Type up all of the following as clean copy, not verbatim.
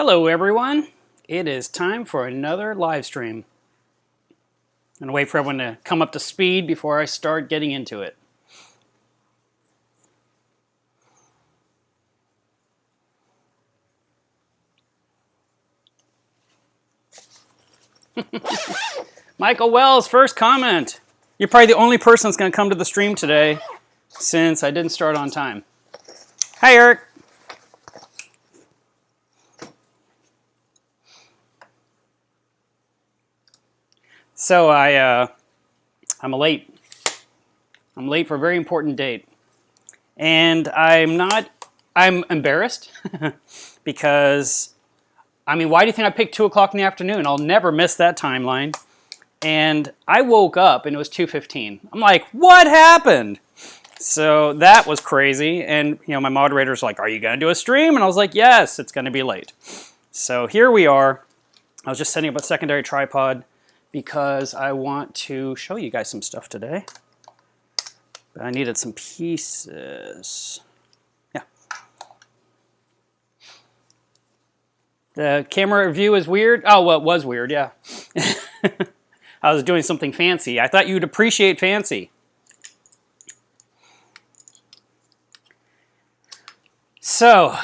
Hello everyone, it is time for another live stream. I'm going to wait for everyone to come up to speed before I start getting into it. Michael Wells, first comment. You're probably the only person that's going to come to the stream today since I didn't start on time. Hi Eric. So I'm late. I'm late for a very important date. And I'm embarrassed because, I mean, why do you think I picked 2 o'clock in the afternoon? I'll never miss that timeline. And I woke up and it was 2:15. I'm like, what happened? So that was crazy. And, you know, my moderator's like, are you going to do a stream? And I was like, yes, it's going to be late. So here we are. I was just setting up a secondary tripod because I want to show you guys some stuff today. But I needed some pieces. Yeah. The camera view is weird. Oh, well, it was weird, yeah. I was doing something fancy. I thought you'd appreciate fancy. So,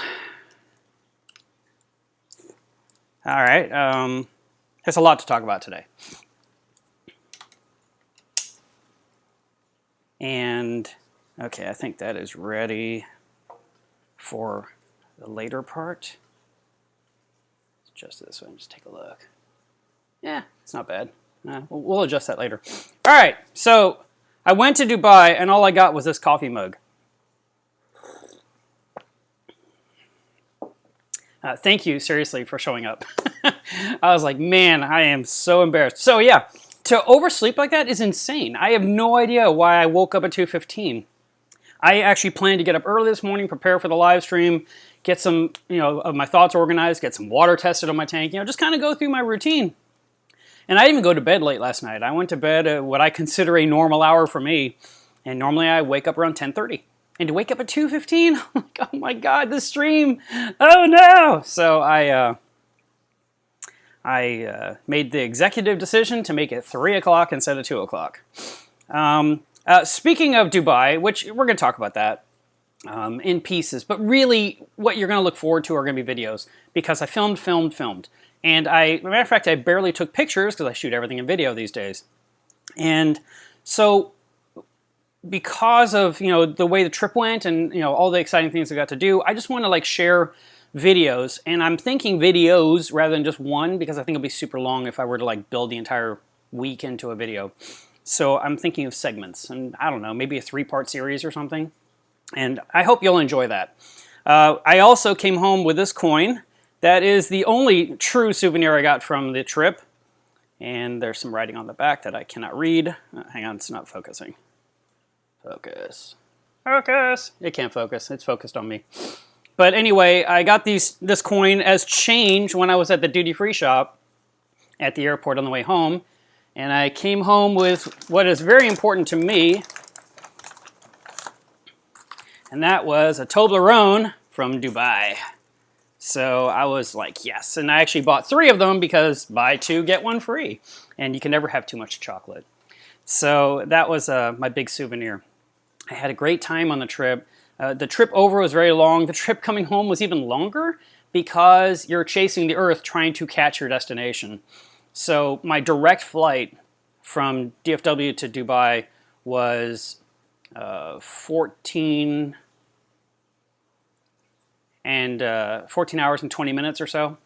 all right. There's a lot to talk about today. And, okay, I think that is ready for the later part. Adjust this one, just take a look. Yeah, it's not bad. We'll adjust that later. All right, so I went to Dubai and all I got was this coffee mug. Thank you, seriously, for showing up. I was like, man, I am so embarrassed. So yeah, to oversleep like that is insane. I have no idea why I woke up at 2:15. I actually planned to get up early this morning, prepare for the live stream, get some, you know, of my thoughts organized, get some water tested on my tank, you know, just kind of go through my routine. And I didn't even go to bed late last night. I went to bed at what I consider a normal hour for me. And normally I wake up around 10:30. And to wake up at 2:15, I'm like, oh my God, this stream, oh no! So I made the executive decision to make it 3 o'clock instead of 2 o'clock. Speaking of Dubai, which we're going to talk about that in pieces, but really what you're going to look forward to are going to be videos because I filmed. And as a matter of fact, I barely took pictures because I shoot everything in video these days. And so because of, you know, the way the trip went and, you know, all the exciting things I got to do, I just want to like share videos. And I'm thinking videos rather than just one because I think it'll be super long if I were to like build the entire week into a video. So I'm thinking of segments and I don't know, maybe a 3-part series or something. And I hope you'll enjoy that. I also came home with this coin. That is the only true souvenir I got from the trip. And there's some writing on the back that I cannot read. Hang on, it's not focusing. Focus. Focus! It can't focus. It's focused on me. But anyway, I got this coin as change when I was at the duty-free shop at the airport on the way home. And I came home with what is very important to me. And that was a Toblerone from Dubai. So I was like, yes. And I actually bought 3 of them because buy 2, get 1 free. And you can never have too much chocolate. So that was my big souvenir. I had a great time on the trip. The trip over was very long. The trip coming home was even longer because you're chasing the Earth trying to catch your destination. So my direct flight from DFW to Dubai was 14 hours and 20 minutes or so.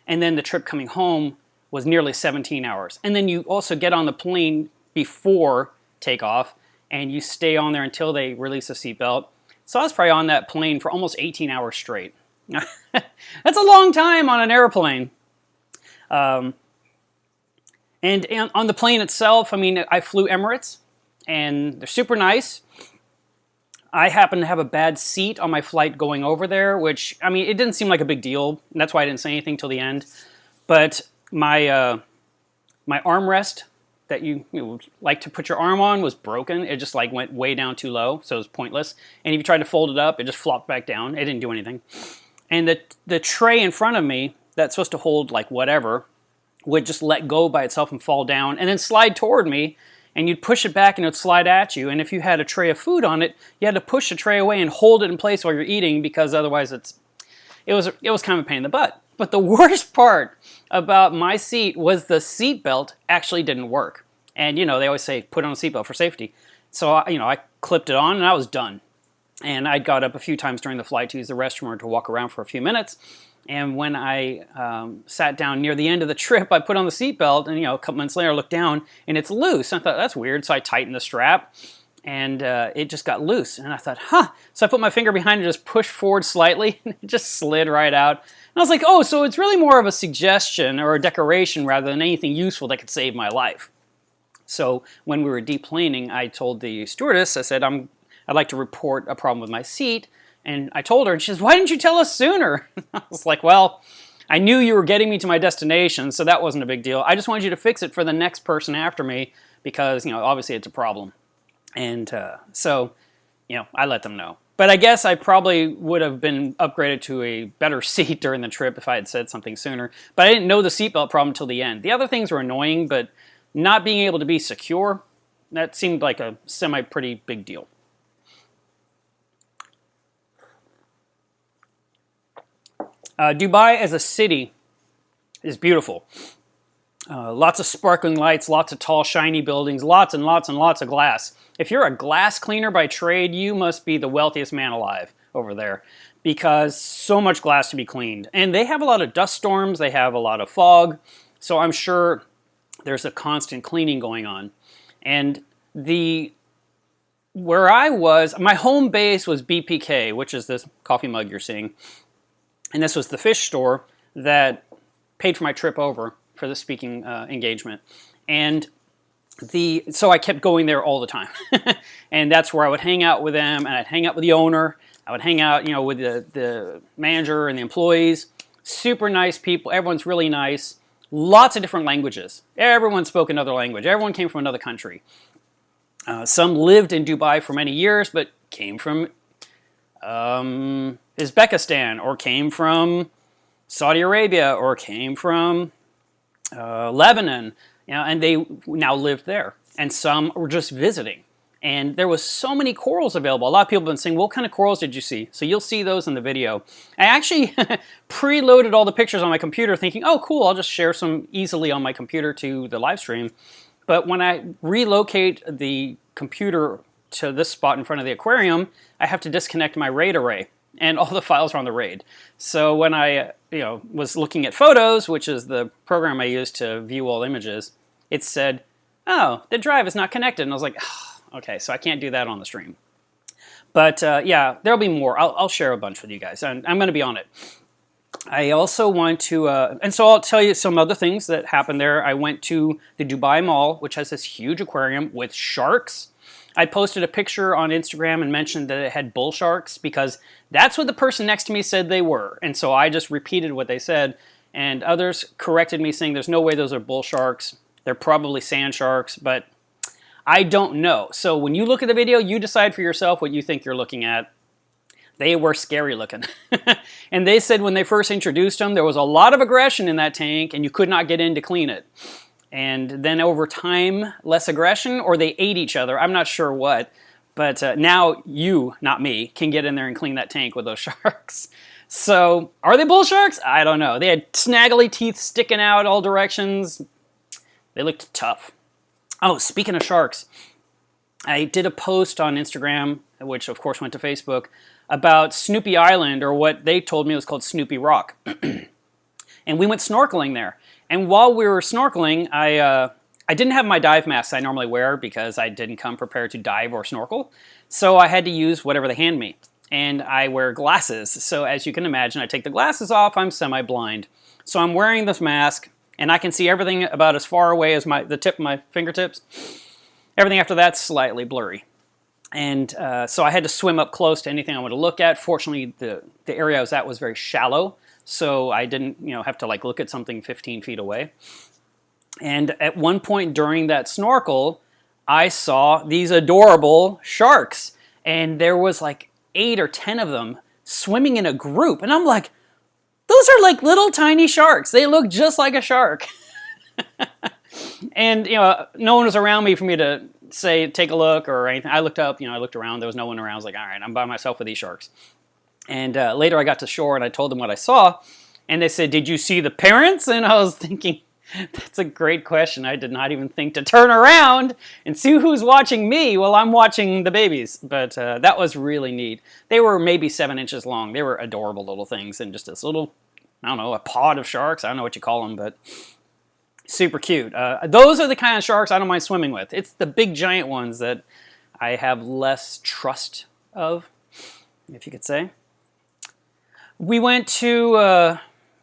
And then the trip coming home was nearly 17 hours. And then you also get on the plane before takeoff and you stay on there until they release a seatbelt. So I was probably on that plane for almost 18 hours straight. That's a long time on an airplane. And on the plane itself, I mean, I flew Emirates and they're super nice. I happened to have a bad seat on my flight going over there, which, I mean, it didn't seem like a big deal. And that's why I didn't say anything till the end. But my armrest that you like to put your arm on was broken. It just like went way down too low, so it was pointless. And if you tried to fold it up, it just flopped back down. It didn't do anything. and the tray in front of me that's supposed to hold like whatever would just let go by itself and fall down and then slide toward me, and you'd push it back and it would slide at you. And if you had a tray of food on it, you had to push the tray away and hold it in place while you're eating, because otherwise it was kind of a pain in the butt. But the worst part about my seat was the seat belt actually didn't work. And you know, they always say put on a seatbelt for safety. So I clipped it on and I was done. And I got up a few times during the flight to use the restroom or to walk around for a few minutes. And when I sat down near the end of the trip, I put on the seatbelt, and you know, a couple minutes later I looked down and it's loose. I thought, that's weird. So I tightened the strap, and it just got loose. And I thought, huh. So I put my finger behind it, just pushed forward slightly, and it just slid right out. And I was like, oh, so it's really more of a suggestion or a decoration rather than anything useful that could save my life. So when we were deplaning, I told the stewardess, I said, I'd like to report a problem with my seat. And I told her, and she says, why didn't you tell us sooner? I was like, well, I knew you were getting me to my destination, so that wasn't a big deal. I just wanted you to fix it for the next person after me because, you know, obviously it's a problem. And so, you know, I let them know. But I guess I probably would have been upgraded to a better seat during the trip if I had said something sooner. But I didn't know the seatbelt problem until the end. The other things were annoying, but not being able to be secure, that seemed like a pretty big deal. Dubai as a city is beautiful. Lots of sparkling lights, lots of tall, shiny buildings, lots and lots and lots of glass. If you're a glass cleaner by trade, you must be the wealthiest man alive over there, because so much glass to be cleaned. And they have a lot of dust storms, they have a lot of fog, so I'm sure there's a constant cleaning going on. And where I was, my home base was BPK, which is this coffee mug you're seeing. And this was the fish store that paid for my trip over for the speaking engagement. And so I kept going there all the time. And that's where I would hang out with them, and I'd hang out with the owner. I would hang out, you know, with the manager and the employees. Super nice people. Everyone's really nice. Lots of different languages. Everyone spoke another language. Everyone came from another country. Some lived in Dubai for many years, but came from Uzbekistan, or came from Saudi Arabia, or came from Lebanon, you know, and they now lived there. And some were just visiting. And there was so many corals available. A lot of people have been saying, what kind of corals did you see? So you'll see those in the video. I actually preloaded all the pictures on my computer thinking, oh cool, I'll just share some easily on my computer to the live stream. But when I relocate the computer to this spot in front of the aquarium, I have to disconnect my RAID array, and all the files are on the RAID. So when I was looking at photos, which is the program I use to view all images, it said, oh, the drive is not connected. And I was like, oh, okay, so I can't do that on the stream. But yeah, there'll be more. I'll share a bunch with you guys, and I'm going to be on it. I also want to, and so I'll tell you some other things that happened there. I went to the Dubai Mall, which has this huge aquarium with sharks. I posted a picture on Instagram and mentioned that it had bull sharks because that's what the person next to me said they were. And so I just repeated what they said, and others corrected me saying there's no way those are bull sharks. They're probably sand sharks, but I don't know. So when you look at the video, you decide for yourself what you think you're looking at. They were scary looking. And they said when they first introduced them, there was a lot of aggression in that tank and you could not get in to clean it. And then over time, less aggression, or they ate each other. I'm not sure what. But now you, not me, can get in there and clean that tank with those sharks. So are they bull sharks? I don't know. They had snaggly teeth sticking out all directions. They looked tough. Oh, speaking of sharks, I did a post on Instagram, which of course went to Facebook, about Snoopy Island, or what they told me was called Snoopy Rock. And we went snorkeling there. And while we were snorkeling, I didn't have my dive mask I normally wear because I didn't come prepared to dive or snorkel. So I had to use whatever they hand me. And I wear glasses. So as you can imagine, I take the glasses off, I'm semi-blind. So I'm wearing this mask, and I can see everything about as far away as the tip of my fingertips. Everything after that's slightly blurry. And so I had to swim up close to anything I wanted to look at. Fortunately, the area I was at was very shallow, so I didn't have to like look at something 15 feet away. And at one point during that snorkel, I saw these adorable sharks. And there was like 8 or 10 of them swimming in a group. And I'm like, Those are like little tiny sharks. They look just like a shark. And, you know, no one was around me for me to say, take a look or anything. I looked up, you know, I looked around. There was no one around. I was like, all right, I'm by myself with these sharks. And later I got to shore and I told them what I saw. And they said, did you see the parents? And I was thinking, that's a great question. I did not even think to turn around and see who's watching me while I'm watching the babies. But that was really neat. They were maybe 7 inches long. They were adorable little things. And just this little, I don't know, a pod of sharks. I don't know what you call them, but super cute. Those are the kind of sharks I don't mind swimming with. It's the big giant ones that I have less trust of, if you could say. We went to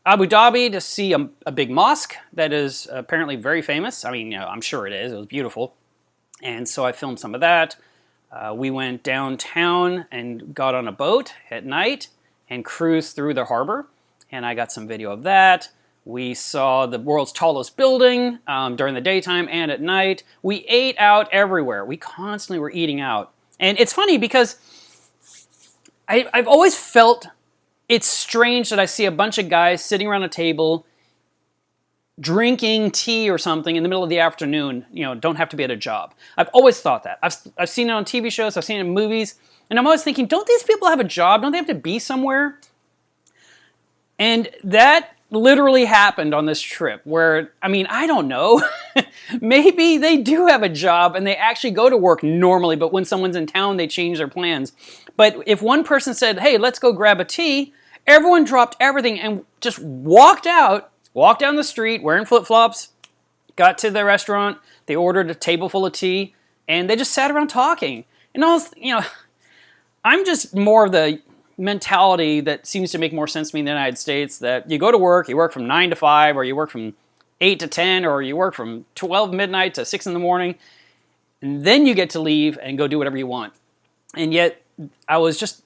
Abu Dhabi to see a big mosque that is apparently very famous. I mean, you know, I'm sure it is. It was beautiful. And so I filmed some of that. We went downtown and got on a boat at night and cruised through the harbor. And I got some video of that. We saw the world's tallest building during the daytime and at night. We ate out everywhere. We constantly were eating out. And it's funny because I've always felt it's strange that I see a bunch of guys sitting around a table drinking tea or something in the middle of the afternoon, you know, don't have to be at a job. I've always thought that. I've seen it on TV shows, I've seen it in movies, and I'm always thinking, don't these people have a job? Don't they have to be somewhere? And that literally happened on this trip where, I mean, I don't know. Maybe they do have a job and they actually go to work normally, but when someone's in town, they change their plans. But if one person said, hey, let's go grab a tea, everyone dropped everything and just walked down the street wearing flip-flops, got to the restaurant, they ordered a table full of tea, and they just sat around talking. And I was, you know, I'm just more of the mentality that seems to make more sense to me in the United States, that you go to work, you work from 9 to 5, or you work from 8 to 10, or you work from 12 midnight to 6 in the morning, and then you get to leave and go do whatever you want. And yet, I was just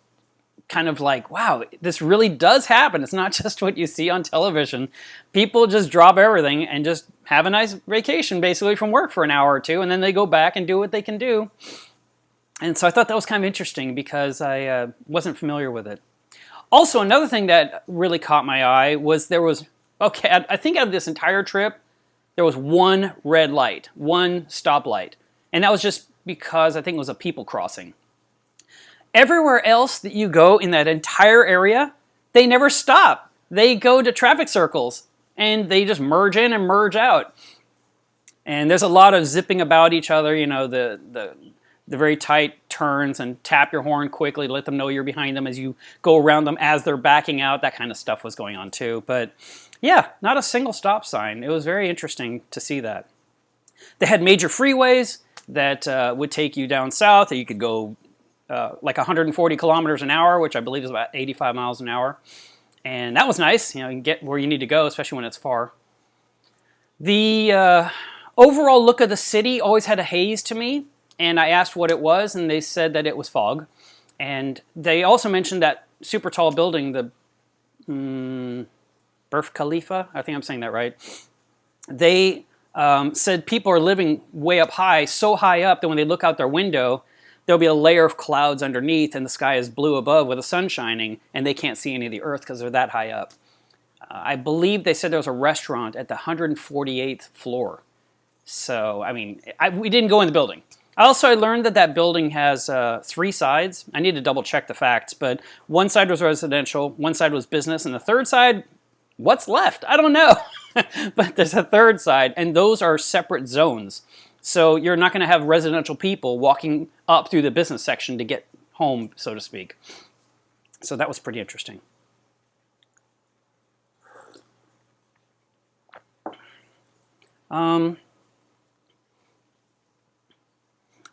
kind of like, wow, this really does happen. It's not just what you see on television. People just drop everything and just have a nice vacation, basically, from work for an hour or two, and then they go back and do what they can do. And so I thought that was kind of interesting because I wasn't familiar with it. Also, another thing that really caught my eye was there was, okay, I think out of this entire trip, there was one red light, one stoplight. And that was just because I think it was a people crossing. Everywhere else that you go in that entire area, they never stop. They go to traffic circles and they just merge in and merge out. And there's a lot of zipping about each other, you know, the very tight turns and tap your horn quickly to let them know you're behind them as you go around them as they're backing out. That kind of stuff was going on too. But yeah, not a single stop sign. It was very interesting to see that. They had major freeways that would take you down south. You could go like 140 kilometers an hour, which I believe is about 85 miles an hour. And that was nice. You know, you can get where you need to go, especially when it's far. The overall look of the city always had a haze to me. And I asked what it was, and they said that it was fog. And they also mentioned that super tall building, the Burj Khalifa. I think I'm saying that right. They said people are living way up high, so high up that when they look out their window, there'll be a layer of clouds underneath, and the sky is blue above with the sun shining, and they can't see any of the earth because they're that high up. I believe they said there was a restaurant at the 148th floor. So, I mean, we didn't go in the building. Also, I learned that that building has 3 sides. I need to double check the facts, but one side was residential, one side was business, and the third side, what's left? I don't know. But there's a third side, and those are separate zones. So you're not going to have residential people walking up through the business section to get home, so to speak. So that was pretty interesting.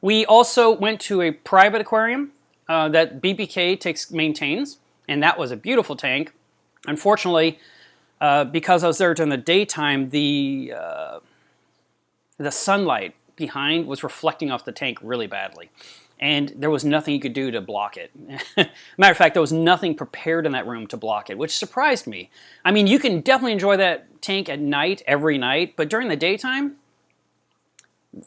We also went to a private aquarium that BBK maintains, and that was a beautiful tank. Unfortunately, because I was there during the daytime, the sunlight behind was reflecting off the tank really badly, and there was nothing you could do to block it. Matter of fact, there was nothing prepared in that room to block it, which surprised me. I mean, you can definitely enjoy that tank at night, every night, but during the daytime,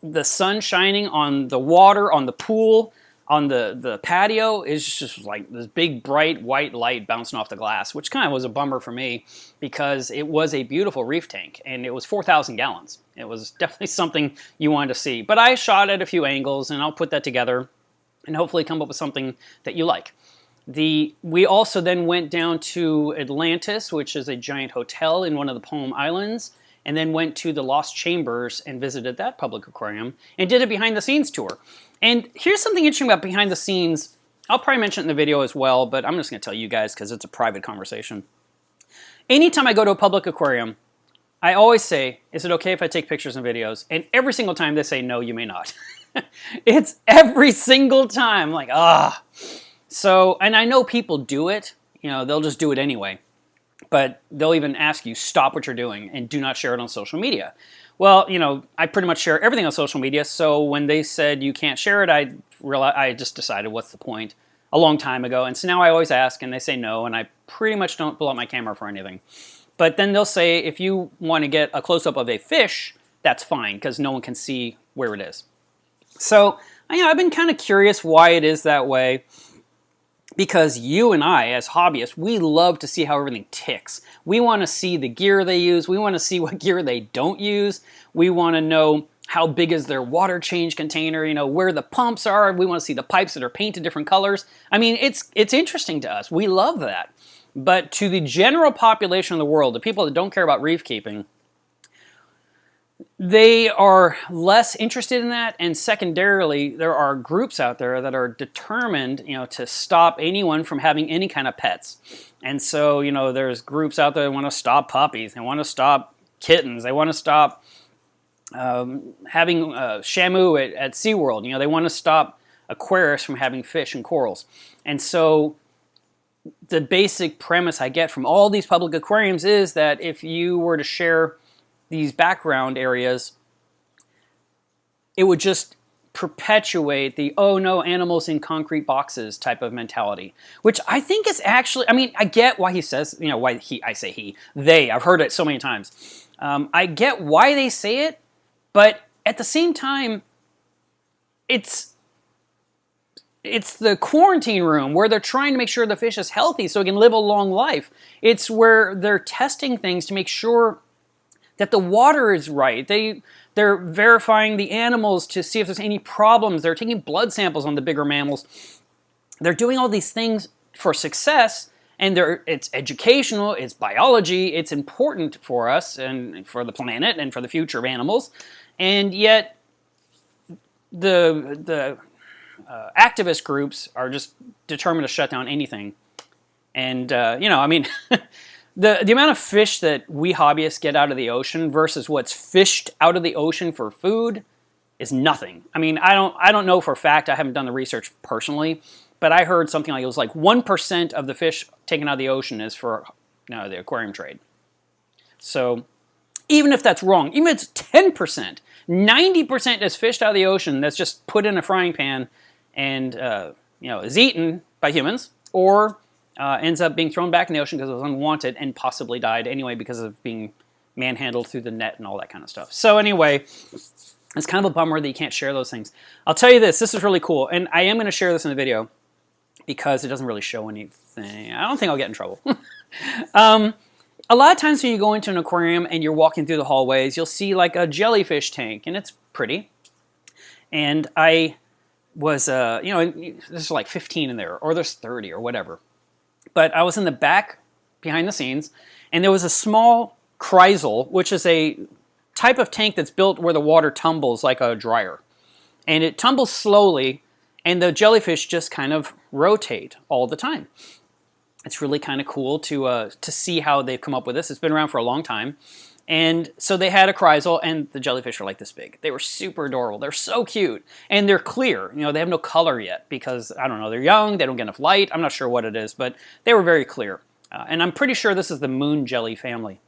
the sun shining on the water, on the pool, on the patio is just like this big bright white light bouncing off the glass, which kind of was a bummer for me because it was a beautiful reef tank and it was 4,000 gallons. It was definitely something you wanted to see. But I shot at a few angles and I'll put that together and hopefully come up with something that you like. We also then went down to Atlantis, which is a giant hotel in one of the Palm Islands, and then went to the Lost Chambers and visited that public aquarium and did a behind the scenes tour. And here's something interesting about behind the scenes. I'll probably mention it in the video as well, but I'm just going to tell you guys because it's a private conversation. Anytime I go to a public aquarium, I always say, is it okay if I take pictures and videos? And every single time they say, no, you may not. It's every single time. Like, ah. So, and I know people do it. You know, they'll just do it anyway. But they'll even ask you, stop what you're doing and do not share it on social media. Well, you know, I pretty much share everything on social media, so when they said you can't share it, I just decided what's the point a long time ago. And so now I always ask, and they say no, and I pretty much don't pull out my camera for anything. But then they'll say, if you want to get a close-up of a fish, that's fine, because no one can see where it is. So, you know, I've been kind of curious why it is that way. Because you and I, as hobbyists, we love to see how everything ticks. We want to see the gear they use. We want to see what gear they don't use. We want to know how big is their water change container, you know, where the pumps are. We want to see the pipes that are painted different colors. I mean, it's interesting to us. We love that. But to the general population of the world, the people that don't care about reef keeping, they are less interested in that, and secondarily, there are groups out there that are determined, you know, to stop anyone from having any kind of pets. And so, you know, there's groups out there that want to stop puppies, they want to stop kittens, they want to stop having Shamu at SeaWorld. You know, they want to stop aquarists from having fish and corals. And so, the basic premise I get from all these public aquariums is that if you were to share these background areas, it would just perpetuate the, oh no, animals in concrete boxes type of mentality, which I think is actually, I mean, I get why he says, you know, they, I've heard it so many times. I get why they say it, but at the same time, it's the quarantine room where they're trying to make sure the fish is healthy so it can live a long life. It's where they're testing things to make sure that the water is right. They're verifying the animals to see if there's any problems. They're taking blood samples on the bigger mammals. They're doing all these things for success, and it's educational, it's biology, it's important for us and for the planet and for the future of animals. And yet, the activist groups are just determined to shut down anything. And, you know, I mean... The amount of fish that we hobbyists get out of the ocean versus what's fished out of the ocean for food is nothing. I mean, I don't know for a fact. I haven't done the research personally, but I heard something like it was like 1% of the fish taken out of the ocean is for the aquarium trade. So even if that's wrong, even if it's 10%, 90% is fished out of the ocean that's just put in a frying pan and is eaten by humans, or ends up being thrown back in the ocean because it was unwanted and possibly died anyway because of being manhandled through the net and all that kind of stuff. So anyway, it's kind of a bummer that you can't share those things. I'll tell you this is really cool, and I am going to share this in the video because it doesn't really show anything. I don't think I'll get in trouble. A lot of times when you go into an aquarium and you're walking through the hallways, you'll see like a jellyfish tank, and it's pretty. And I was, there's like 15 in there, or there's 30 or whatever. But I was in the back, behind the scenes, and there was a small chrysal, which is a type of tank that's built where the water tumbles like a dryer. And it tumbles slowly, and the jellyfish just kind of rotate all the time. It's really kind of cool to see how they've come up with this. It's been around for a long time. And so they had a chrysal, and the jellyfish are like this big. They were super adorable. They're so cute. And they're clear. You know, they have no color yet because, I don't know, they're young, they don't get enough light. I'm not sure what it is, but they were very clear. And I'm pretty sure this is the moon jelly family.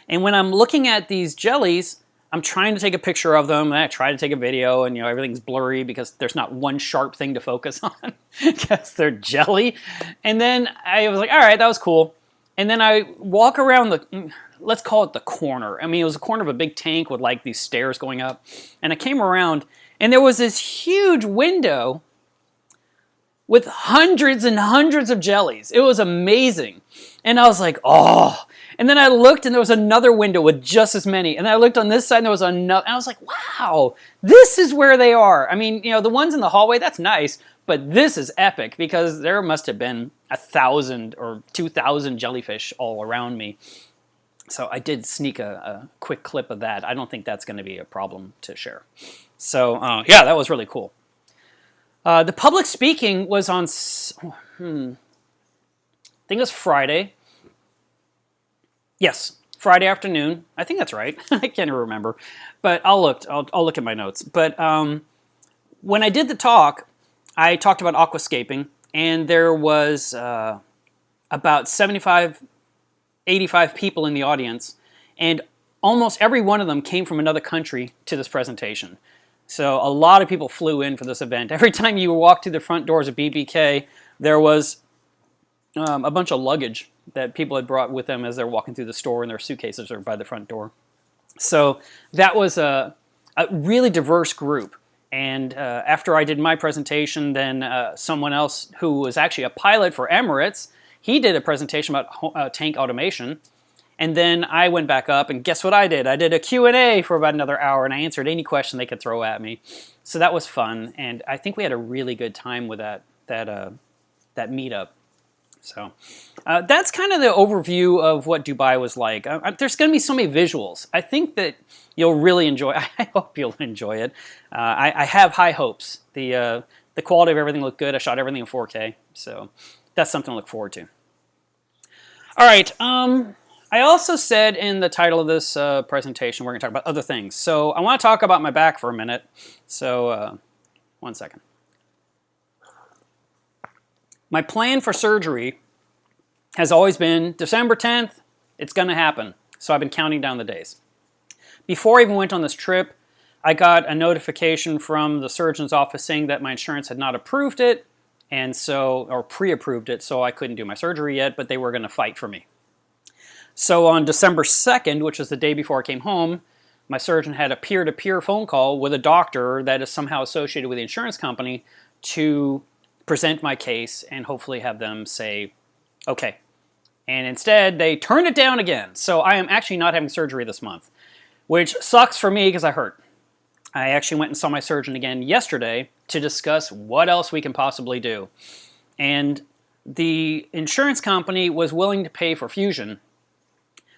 And when I'm looking at these jellies, I'm trying to take a picture of them, and I try to take a video, and everything's blurry because there's not one sharp thing to focus on because they're jelly. And then I was like, all right, that was cool. And then I walk around let's call it the corner. I mean, it was a corner of a big tank with like these stairs going up. And I came around, and there was this huge window with hundreds and hundreds of jellies. It was amazing. And I was like, oh. And then I looked and there was another window with just as many. And then I looked on this side and there was another. And I was like, wow, this is where they are. I mean, you know, the ones in the hallway, that's nice. But this is epic because there must have been 1,000 or 2,000 jellyfish all around me. So I did sneak a quick clip of that. I don't think that's going to be a problem to share. So yeah, that was really cool. The public speaking was on, I think it was Friday. Yes, Friday afternoon. I think that's right. I can't even remember, but I'll look at my notes. But when I did the talk, I talked about aquascaping, and there was about 75, 85 people in the audience, and almost every one of them came from another country to this presentation. So a lot of people flew in for this event. Every time you walked through the front doors of BBK, there was a bunch of luggage that people had brought with them as they're walking through the store, and their suitcases are by the front door. So that was a really diverse group. And after I did my presentation, then someone else who was actually a pilot for Emirates, he did a presentation about tank automation. And then I went back up, and guess what I did? I did a Q&A for about another hour, and I answered any question they could throw at me. So that was fun, and I think we had a really good time with that meetup. So that's kind of the overview of what Dubai was like. There's going to be so many visuals. I think that you'll really enjoy. I hope you'll enjoy it. I have high hopes. The quality of everything looked good. I shot everything in 4K, so that's something to look forward to. All right. I also said in the title of this presentation we're going to talk about other things. So I want to talk about my back for a minute. So 1 second. My plan for surgery has always been December 10th, it's going to happen. So I've been counting down the days. Before I even went on this trip, I got a notification from the surgeon's office saying that my insurance had not approved it, and so, or pre-approved it, so I couldn't do my surgery yet, but they were going to fight for me. So on December 2nd, which is the day before I came home, my surgeon had a peer-to-peer phone call with a doctor that is somehow associated with the insurance company to present my case and hopefully have them say, okay. And instead, they turned it down again. So I am actually not having surgery this month, which sucks for me because I hurt. I actually went and saw my surgeon again yesterday to discuss what else we can possibly do. And the insurance company was willing to pay for fusion.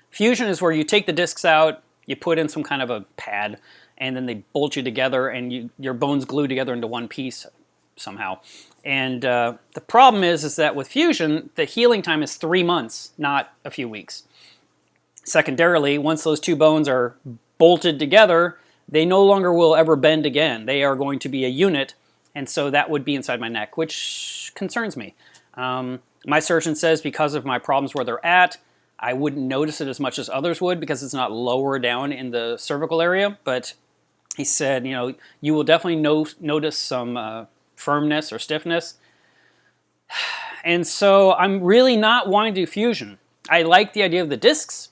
Fusion is where you take the discs out, you put in some kind of a pad, and then they bolt you together and your bones glue together into one piece somehow. And the problem is that with fusion, the healing time is 3 months, not a few weeks. Secondarily, once those two bones are bolted together, they no longer will ever bend again. They are going to be a unit, and so that would be inside my neck, which concerns me. My surgeon says because of my problems where they're at, I wouldn't notice it as much as others would because it's not lower down in the cervical area, but he said, you know, you will definitely notice some firmness or stiffness. And so I'm really not wanting to do fusion. I like the idea of the discs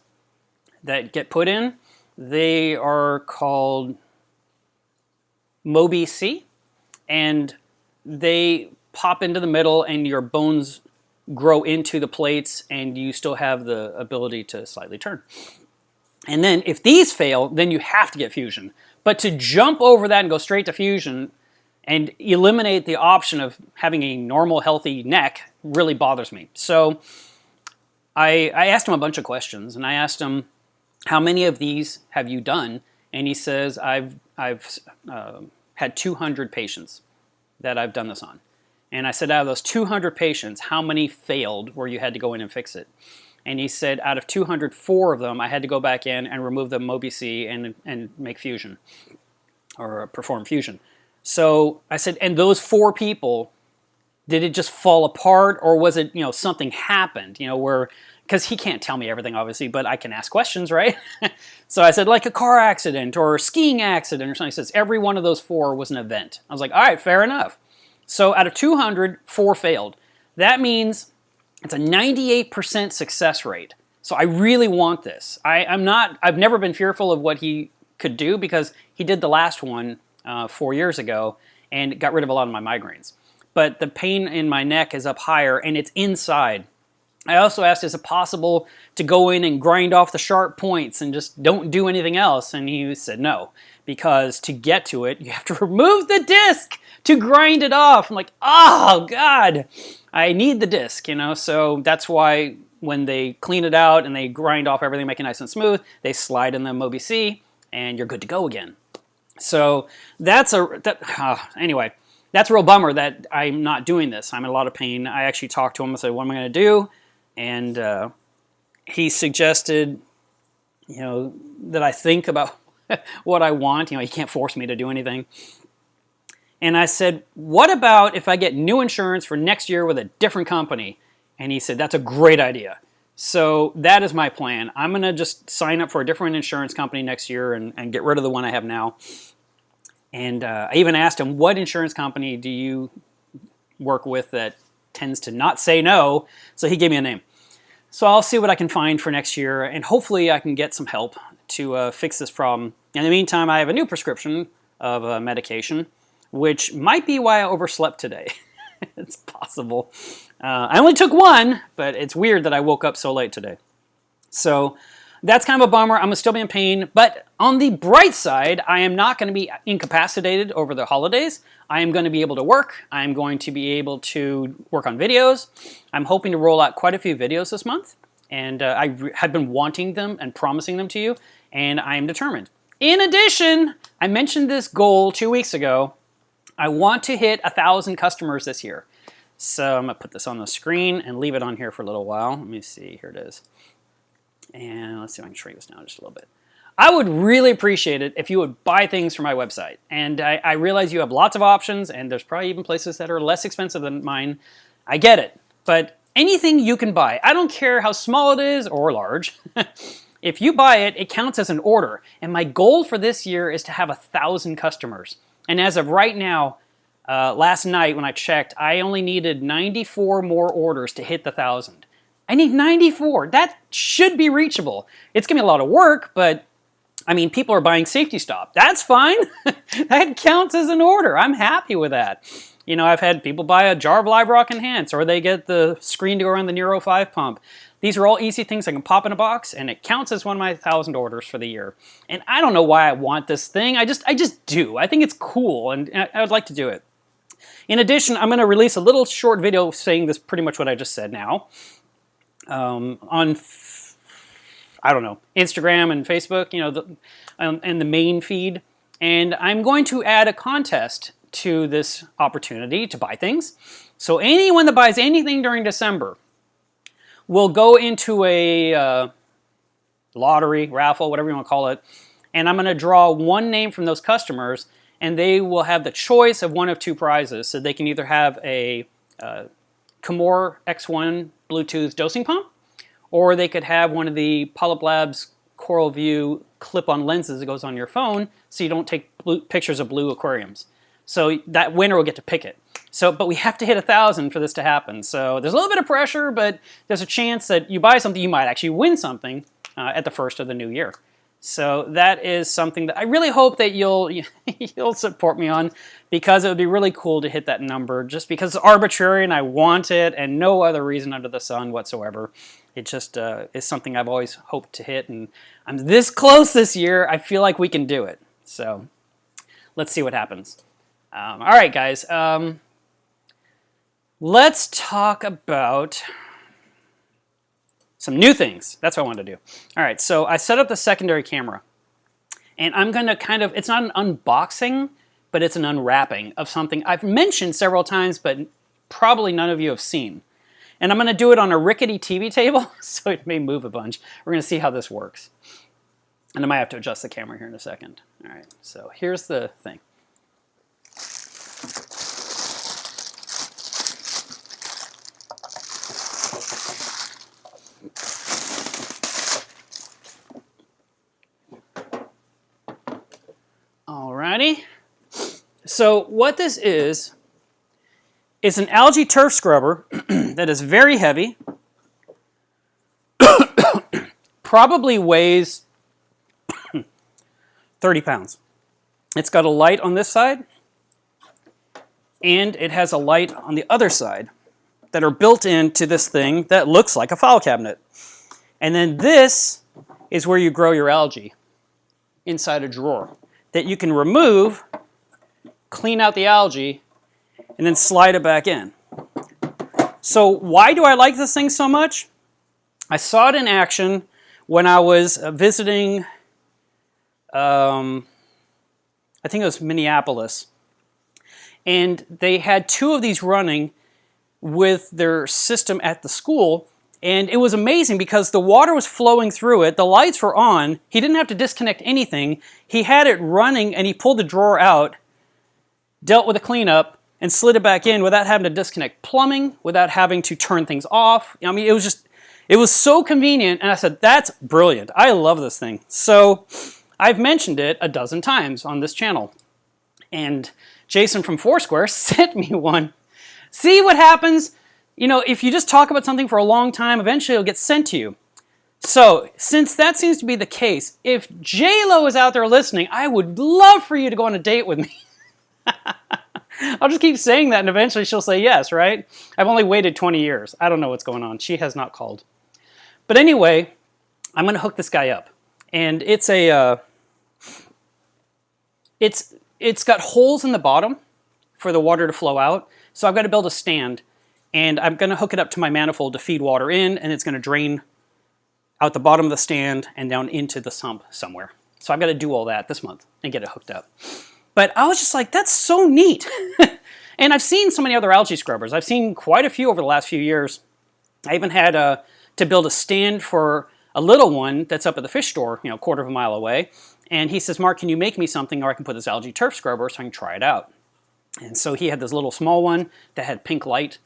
that get put in. They are called Mobi-C, and they pop into the middle and your bones grow into the plates and you still have the ability to slightly turn. And then if these fail, then you have to get fusion. But to jump over that and go straight to fusion and eliminate the option of having a normal, healthy neck really bothers me. So I asked him a bunch of questions, and I asked him, how many of these have you done? And he says, I've had 200 patients that I've done this on. And I said, out of those 200 patients, how many failed where you had to go in and fix it? And he said, out of 204 of them, I had to go back in and remove the Mobi-C and make fusion, or perform fusion. So I said, and those 4 people, did it just fall apart, or was it, you know, something happened, you know, where, because he can't tell me everything, obviously, but I can ask questions, right? So I said, like a car accident or a skiing accident or something. He says, every one of those 4 was an event. I was like, all right, fair enough. So out of 200, 4 failed. That means it's a 98% success rate. So I really want this. I've never been fearful of what he could do because he did the last one 4 years ago and got rid of a lot of my migraines. but the pain in my neck is up higher and it's inside. I also asked, is it possible to go in and grind off the sharp points and just don't do anything else? And he said no, because to get to it, you have to remove the disc to grind it off. I'm like, oh God, I need the disc, you know? So that's why when they clean it out and they grind off everything, make it nice and smooth, they slide in the Mobi-C and you're good to go again. So that's anyway, that's a real bummer that I'm not doing this. I'm in a lot of pain. I actually talked to him and said, what am I going to do? And he suggested, you know, that I think about what I want. You know, he can't force me to do anything. And I said, what about if I get new insurance for next year with a different company? And he said, that's a great idea. So that is my plan. I'm going to just sign up for a different insurance company next year and get rid of the one I have now. And I even asked him, what insurance company do you work with that tends to not say no? So he gave me a name. So I'll see what I can find for next year, and hopefully I can get some help to fix this problem. In the meantime, I have a new prescription of medication, which might be why I overslept today. It's possible. I only took one, but it's weird that I woke up so late today. So that's kind of a bummer. I'm going to still be in pain, but on the bright side, I am not going to be incapacitated over the holidays. I am going to be able to work. I'm going to be able to work on videos. I'm hoping to roll out quite a few videos this month, and I have been wanting them and promising them to you, and I am determined. In addition, I mentioned this goal 2 weeks ago. I want to hit 1,000 customers this year. So I'm going to put this on the screen and leave it on here for a little while. Let me see. Here it is. And let's see if I can shrink this down just a little bit. I would really appreciate it if you would buy things from my website. And I realize you have lots of options, and there's probably even places that are less expensive than mine. I get it. But anything you can buy, I don't care how small it is or large. If you buy it, it counts as an order. And my goal for this year is to have 1,000 customers. And as of right now, last night when I checked, I only needed 94 more orders to hit the 1,000. I need 94. That should be reachable. It's going to be a lot of work, but I mean, people are buying Safety Stop. That's fine. That counts as an order. I'm happy with that. You know, I've had people buy a jar of Live Rock Enhance, or they get the screen to go around the Neuro 5 pump. These are all easy things I can pop in a box, and it counts as one of my 1,000 orders for the year. And I don't know why I want this thing. I just do. I think it's cool, and I would like to do it. In addition, I'm going to release a little short video saying this pretty much what I just said now. On, I don't know, Instagram and Facebook, you know, and the main feed. And I'm going to add a contest to this opportunity to buy things. So anyone that buys anything during December will go into a lottery, raffle, whatever you want to call it. And I'm going to draw one name from those customers, and they will have the choice of one of two prizes. So they can either have a Camor X1 Bluetooth dosing pump, or they could have one of the Polyp Labs Coral View clip-on lenses that goes on your phone so you don't take pictures of blue aquariums. So that winner will get to pick it. So, but we have to hit 1,000 for this to happen. So there's a little bit of pressure, but there's a chance that you buy something, you might actually win something at the first of the new year. So that is something that I really hope that you'll support me on, because it would be really cool to hit that number, just because it's arbitrary and I want it and no other reason under the sun whatsoever. It just is something I've always hoped to hit, and I'm this close this year. I feel like we can do it. So let's see what happens. All right, guys. Let's talk about some new things. That's what I wanted to do. All right, so I set up the secondary camera, and I'm going to kind of, it's not an unboxing, but it's an unwrapping of something I've mentioned several times, but probably none of you have seen. And I'm going to do it on a rickety TV table, so it may move a bunch. We're going to see how this works. And I might have to adjust the camera here in a second. All right, so here's the thing. Alrighty. So what this is an algae turf scrubber that is very heavy, probably weighs 30 pounds. It's got a light on this side, and it has a light on the other side that are built into this thing that looks like a file cabinet. And then this is where you grow your algae, inside a drawer that you can remove, clean out the algae, and then slide it back in. So why do I like this thing so much? I saw it in action when I was visiting, I think it was Minneapolis, and they had 2 of these running with their system at the school, and it was amazing because the water was flowing through it, the lights were on, he didn't have to disconnect anything, he had it running and he pulled the drawer out, dealt with a cleanup, and slid it back in without having to disconnect plumbing, without having to turn things off. I mean, it was so convenient, and I said, that's brilliant. I love this thing. So I've mentioned it a dozen times on this channel. And Jason from Foursquare sent me one. See what happens? You know, if you just talk about something for a long time, eventually it'll get sent to you. So, since that seems to be the case, if J-Lo is out there listening, I would love for you to go on a date with me. I'll just keep saying that and eventually she'll say yes, right? I've only waited 20 years. I don't know what's going on. She has not called. But anyway, I'm going to hook this guy up. And it's a, it's got holes in the bottom for the water to flow out. So I've got to build a stand. And I'm going to hook it up to my manifold to feed water in. And it's going to drain out the bottom of the stand and down into the sump somewhere. So I've got to do all that this month and get it hooked up. But I was just like, that's so neat. And I've seen so many other algae scrubbers. I've seen quite a few over the last few years. I even had to build a stand for a little one that's up at the fish store, you know, a quarter of a mile away. And he says, Mark, can you make me something or I can put this algae turf scrubber so I can try it out. And so he had this little small one that had pink light.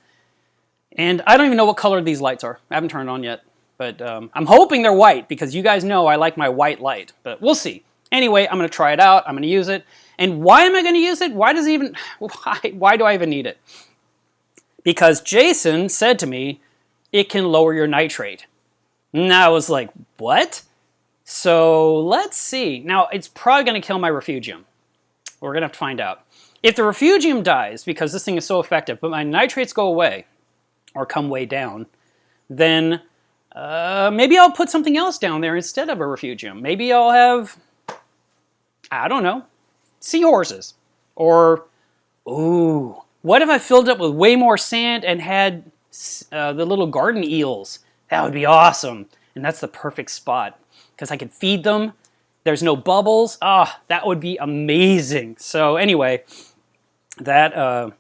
And I don't even know what color these lights are. I haven't turned it on yet. But I'm hoping they're white because you guys know I like my white light. But we'll see. Anyway, I'm going to try it out. I'm going to use it. And why am I going to use it? Why do I even need it? Because Jason said to me, it can lower your nitrate. And I was like, what? So let's see. Now, it's probably going to kill my refugium. We're going to have to find out. If the refugium dies, because this thing is so effective, but my nitrates go away, or come way down, then maybe I'll put something else down there instead of a refugium. Maybe I'll have, I don't know, seahorses. Or, ooh, what if I filled it up with way more sand and had the little garden eels? That would be awesome. And that's the perfect spot because I could feed them. There's no bubbles. Ah, that would be amazing. So anyway, that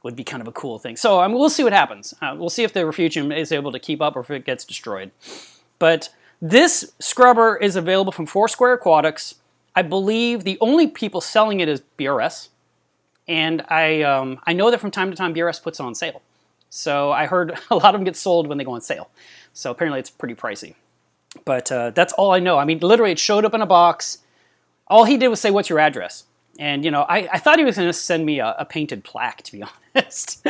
would be kind of a cool thing. So we'll see what happens. We'll see if the refugium is able to keep up or if it gets destroyed. But this scrubber is available from Foursquare Aquatics. I believe the only people selling it is BRS. And I know that from time to time BRS puts it on sale. So I heard a lot of them get sold when they go on sale. So apparently it's pretty pricey. But that's all I know. I mean, literally it showed up in a box. All he did was say, what's your address? And, you know, I thought he was going to send me a painted plaque, to be honest.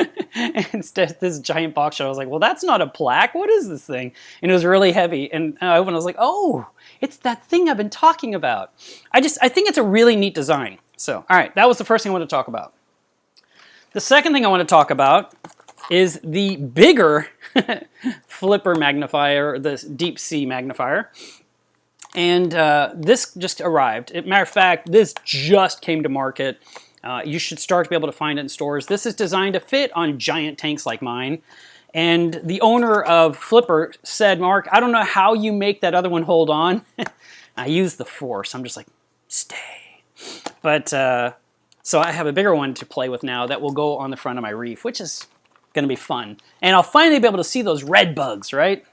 Instead, this giant box show, I was like, well, that's not a plaque. What is this thing? And it was really heavy. And I opened, I was like, oh, it's that thing I've been talking about. I think it's a really neat design. So, all right, that was the first thing I wanted to talk about. The second thing I want to talk about is the bigger flipper magnifier, this deep sea magnifier. And this just arrived. As a matter of fact, this just came to market. You should start to be able to find it in stores. This is designed to fit on giant tanks like mine. And the owner of Flipper said, Mark, I don't know how you make that other one hold on. I use the force. I'm just like, stay. But so I have a bigger one to play with now that will go on the front of my reef, which is going to be fun. And I'll finally be able to see those red bugs, right?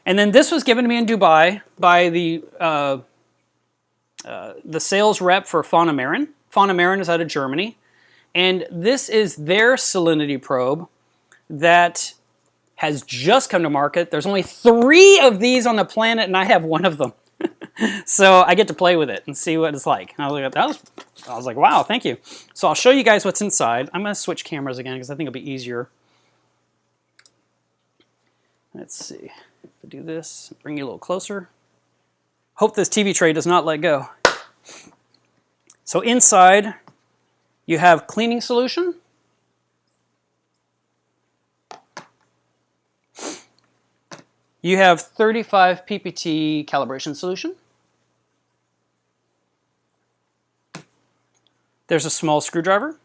And then this was given to me in Dubai by the sales rep for Fauna Marin. Fauna Marin is out of Germany. And this is their salinity probe that has just come to market. There's only 3 of these on the planet, and I have one of them. So I get to play with it and see what it's like. I was like, wow, thank you. So I'll show you guys what's inside. I'm going to switch cameras again because I think it'll be easier. Let's see. If I do this, bring you a little closer. Hope this TV tray does not let go. So inside You have cleaning solution. You have 35 ppt calibration solution. There's a small screwdriver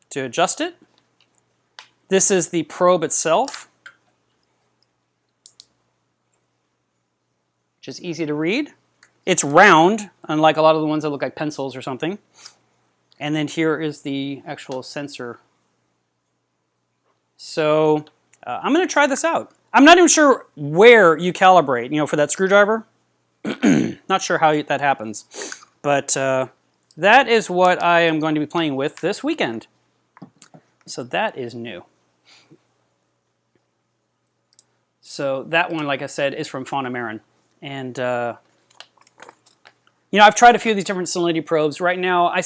to adjust it. This is the probe itself, which is easy to read. It's round, unlike a lot of the ones that look like pencils or something. And then here is the actual sensor. So I'm going to try this out. I'm not even sure where you calibrate, for that screwdriver. Not sure how that happens. But that is what I am going to be playing with this weekend. So that is new. So that one, like I said, is from Fauna Marin. And, I've tried a few of these different salinity probes. Right now, I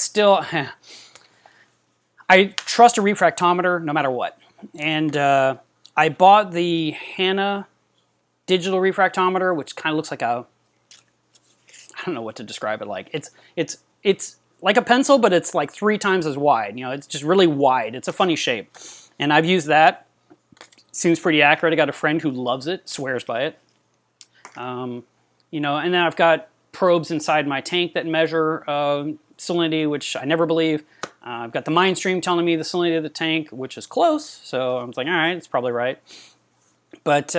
trust a refractometer no matter what. And I bought the Hanna digital refractometer, which kind of looks like I don't know what to describe it like. It's like a pencil, but it's like 3 times as wide. It's just really wide. It's a funny shape. And I've used that. Seems pretty accurate. I got a friend who loves it, swears by it. And then I've got probes inside my tank that measure salinity, which I never believe. I've got the Mindstream telling me the salinity of the tank, which is close. So I was like, all right, it's probably right. But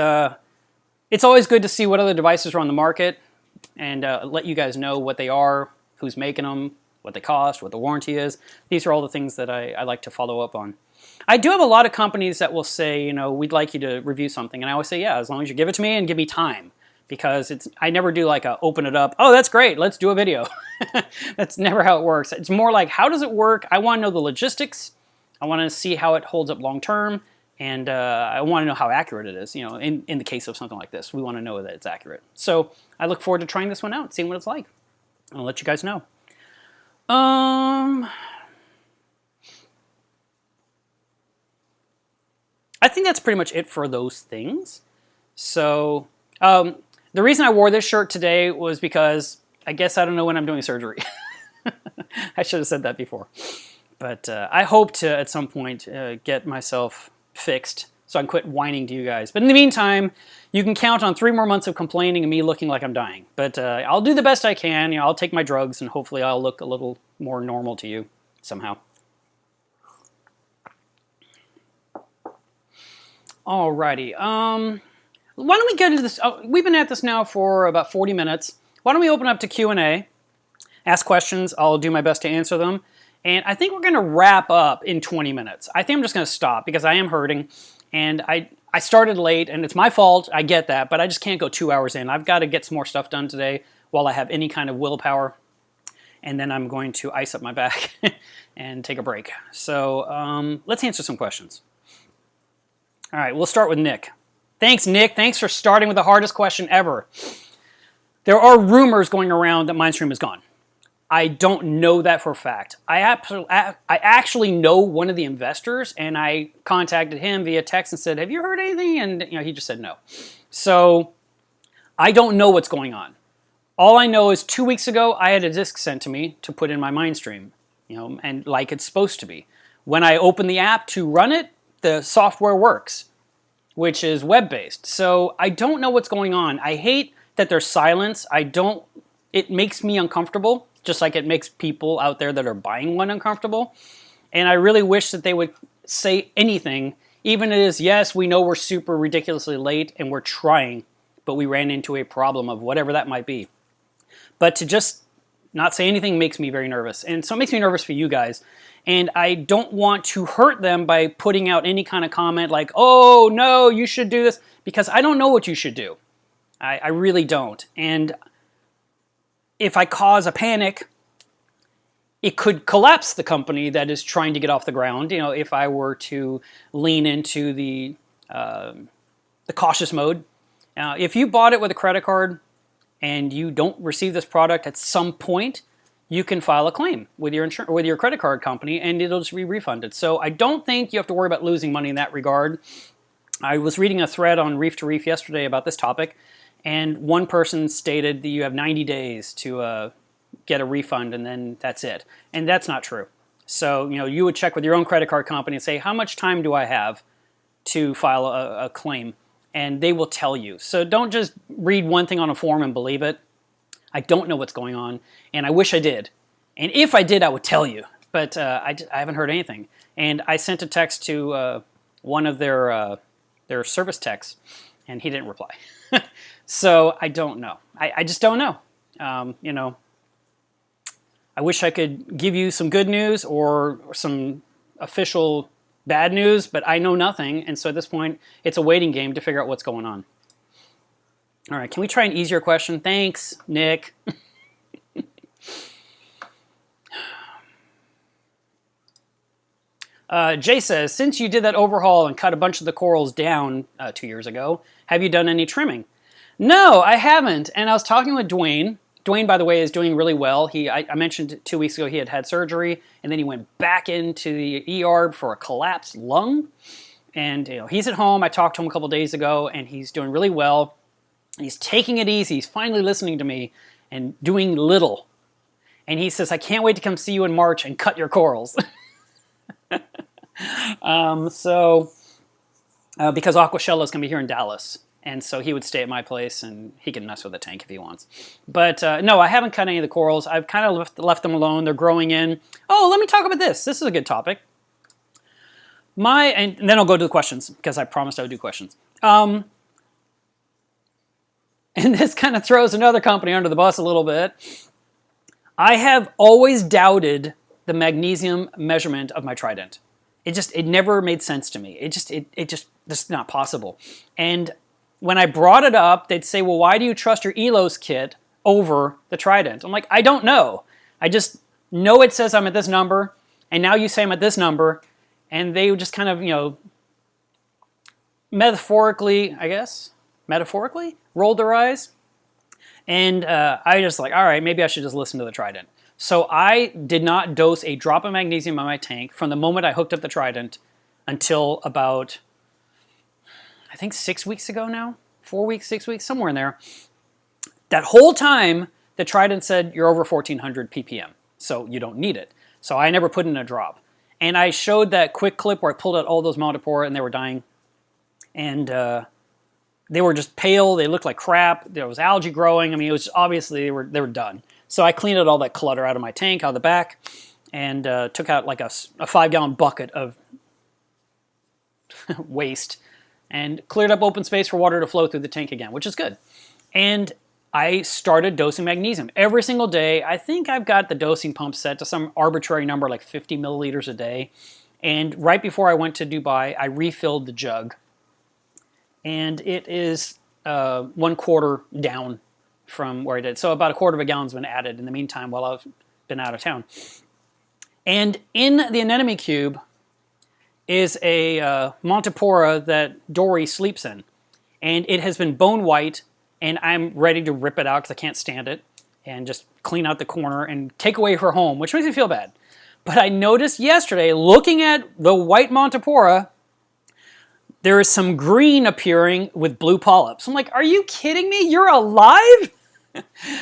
it's always good to see what other devices are on the market and let you guys know what they are, who's making them, what they cost, what the warranty is. These are all the things that I like to follow up on. I do have a lot of companies that will say, we'd like you to review something. And I always say, yeah, as long as you give it to me and give me time. Because I never do like a open it up, oh, that's great, let's do a video. That's never how it works. It's more like, how does it work? I want to know the logistics. I want to see how it holds up long term. And I want to know how accurate it is. In the case of something like this, we want to know that it's accurate. So I look forward to trying this one out, seeing what it's like. I'll let you guys know. I think that's pretty much it for those things. So the reason I wore this shirt today was because I guess I don't know when I'm doing surgery. I should have said that before. But I hope to, at some point, get myself fixed so I can quit whining to you guys. But in the meantime, you can count on 3 more months of complaining and me looking like I'm dying. But I'll do the best I can. I'll take my drugs and hopefully I'll look a little more normal to you somehow. Alrighty. Why don't we get into this? We've been at this now for about 40 minutes. Why don't we open up to Q&A, ask questions. I'll do my best to answer them. And I think we're going to wrap up in 20 minutes. I think I'm just going to stop because I am hurting. And I started late, and it's my fault. I get that. But I just can't go 2 hours in. I've got to get some more stuff done today while I have any kind of willpower. And then I'm going to ice up my back and take a break. So let's answer some questions. All right, we'll start with Nick. Thanks, Nick. Thanks for starting with the hardest question ever. There are rumors going around that Mindstream is gone. I don't know that for a fact. I actually know one of the investors, and I contacted him via text and said, have you heard anything? And he just said no. So I don't know what's going on. All I know is 2 weeks ago, I had a disk sent to me to put in my Mindstream, and like it's supposed to be. When I open the app to run it, the software works, which is web-based. So I don't know what's going on. I hate that there's silence. It makes me uncomfortable, just like it makes people out there that are buying one uncomfortable. And I really wish that they would say anything, even as, yes, we know we're super ridiculously late and we're trying, but we ran into a problem of whatever that might be. But to just not say anything makes me very nervous. And so it makes me nervous for you guys. And I don't want to hurt them by putting out any kind of comment like, oh, no, you should do this, because I don't know what you should do. I really don't. And if I cause a panic, it could collapse the company that is trying to get off the ground. If I were to lean into the cautious mode. If you bought it with a credit card and you don't receive this product at some point, you can file a claim with your credit card company, and it'll just be refunded. So I don't think you have to worry about losing money in that regard. I was reading a thread on Reef to Reef yesterday about this topic, and one person stated that you have 90 days to get a refund, and then that's it. And that's not true. So, you know, you would check with your own credit card company and say, how much time do I have to file a claim? And they will tell you. So don't just read one thing on a form and believe it. I don't know what's going on, and I wish I did. And if I did, I would tell you. But I haven't heard anything. And I sent a text to one of their service techs, and he didn't reply. So I don't know. I just don't know. You know, I wish I could give you some good news or some official bad news, but I know nothing. And so at this point, it's a waiting game to figure out what's going on. All right, can we try an easier question? Thanks, Nick. Jay says, since you did that overhaul and cut a bunch of the corals down 2 years ago, have you done any trimming? No, I haven't. And I was talking with Dwayne. Dwayne, by the way, is doing really well. I mentioned 2 weeks ago he had surgery, and then he went back into the ER for a collapsed lung. And you know, he's at home. I talked to him a couple days ago, and he's doing really well. He's taking it easy. He's finally listening to me and doing little. And he says, I can't wait to come see you in March and cut your corals. Because Aquashella is going to be here in Dallas. And so he would stay at my place, and he can mess with the tank if he wants. But no, I haven't cut any of the corals. I've kind of left them alone. They're growing in. Oh, let me talk about this. This is a good topic. And then I'll go to the questions, because I promised I would do questions. And this kind of throws another company under the bus a little bit. I have always doubted the magnesium measurement of my Trident. It never made sense to me. It's not possible. And when I brought it up, they'd say, well, why do you trust your ELOS kit over the Trident? I'm like, I don't know. I just know it says I'm at this number, and now you say I'm at this number, and they would just kind of, you know, metaphorically rolled their eyes. And I just like, all right, maybe I should just listen to the Trident. So I did not dose a drop of magnesium on my tank from the moment I hooked up the Trident until about, I think 6 weeks ago now, 4 weeks, 6 weeks, somewhere in there. That whole time, the Trident said you're over 1400 ppm, so you don't need it. So I never put in a drop. And I showed that quick clip where I pulled out all those Montipora and they were dying. And they were just pale, they looked like crap, there was algae growing. I mean, it was obviously they were done. So I cleaned out all that clutter out of my tank, out of the back, and took out like a 5-gallon bucket of waste and cleared up open space for water to flow through the tank again, which is good. And I started dosing magnesium every single day. I think I've got the dosing pump set to some arbitrary number like 50 milliliters a day. And right before I went to Dubai, I refilled the jug. And it is 1/4 down from where I did. So about 1/4 of a gallon's been added in the meantime while I've been out of town. And in the anemone cube is a Montipora that Dory sleeps in. And it has been bone white, and I'm ready to rip it out because I can't stand it, and just clean out the corner and take away her home, which makes me feel bad. But I noticed yesterday, looking at the white Montipora, there is some green appearing with blue polyps. I'm like, are you kidding me? You're alive?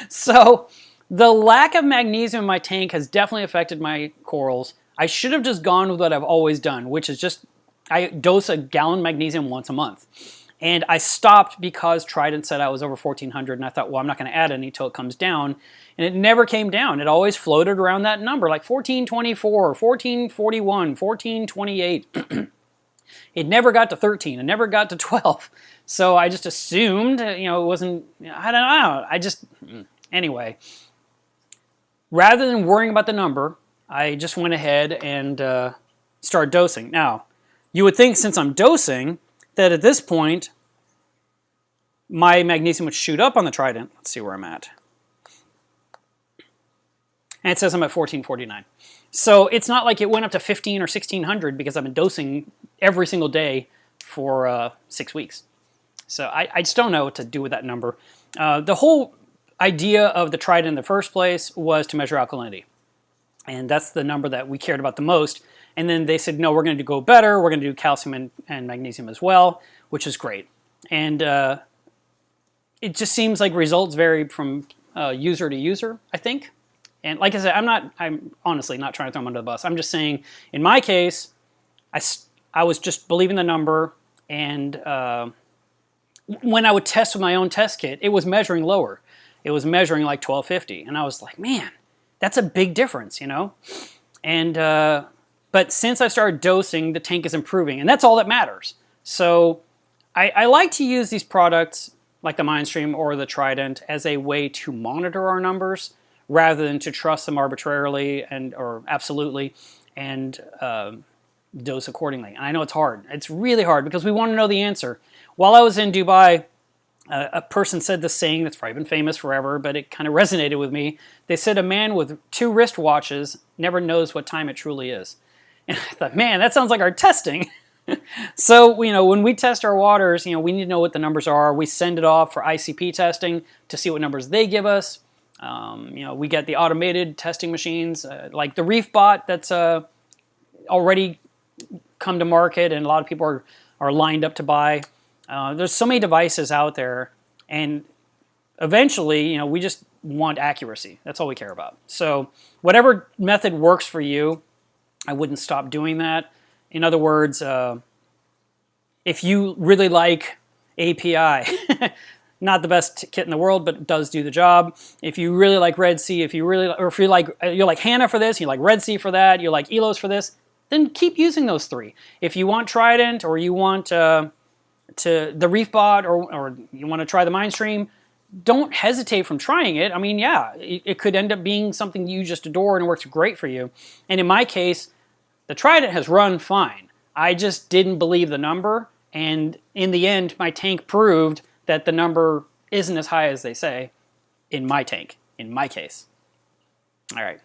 So the lack of magnesium in my tank has definitely affected my corals. I should have just gone with what I've always done, which is just, I dose a gallon magnesium once a month. And I stopped because Trident said I was over 1400, and I thought, well, I'm not going to add any until it comes down. And it never came down. It always floated around that number, like 1424, 1441, 1428. It never got to 13. It never got to 12. So I just assumed, you know, it wasn't, I don't know. Anyway, rather than worrying about the number, I just went ahead and started dosing. Now, you would think since I'm dosing that at this point, my magnesium would shoot up on the Trident. Let's see where I'm at. And it says I'm at 1449. So it's not like it went up to 15 or 1600 because I've been dosing every single day for 6 weeks. So I just don't know what to do with that number. The whole idea of the Trident in the first place was to measure alkalinity. And that's the number that we cared about the most. And then they said, no, we're going to go better. We're going to do calcium and magnesium as well, which is great. And it just seems like results vary from user to user, I think. And like I said, I'm honestly not trying to throw them under the bus. I'm just saying, in my case, I was just believing the number, and when I would test with my own test kit, it was measuring lower. It was measuring like 1250, and I was like, man, that's a big difference, you know? And but since I started dosing, the tank is improving, and that's all that matters. So I like to use these products like the Mindstream or the Trident as a way to monitor our numbers rather than to trust them arbitrarily or absolutely and dose accordingly. And I know it's hard. It's really hard because we want to know the answer. While I was in Dubai, a person said this saying that's probably been famous forever, but it kind of resonated with me. They said a man with 2 wristwatches never knows what time it truly is. And I thought, man, that sounds like our testing. So, you know, when we test our waters, you know, we need to know what the numbers are. We send it off for ICP testing to see what numbers they give us. You know, we get the automated testing machines, like the ReefBot that's already come to market, and a lot of people are lined up to buy. There's so many devices out there, and eventually, you know, we just want accuracy. That's all we care about. So whatever method works for you, I wouldn't stop doing that. In other words, if you really like API, not the best kit in the world, but it does do the job. If you really like Red Sea, if you like HANA for this, you like Red Sea for that, you like ELOS for this, then keep using those 3. If you want Trident, or you want the ReefBot, or you want to try the Mindstream, don't hesitate from trying it. I mean, yeah, it could end up being something you just adore and it works great for you. And in my case, the Trident has run fine. I just didn't believe the number, and in the end, my tank proved that the number isn't as high as they say in my tank, in my case. All right,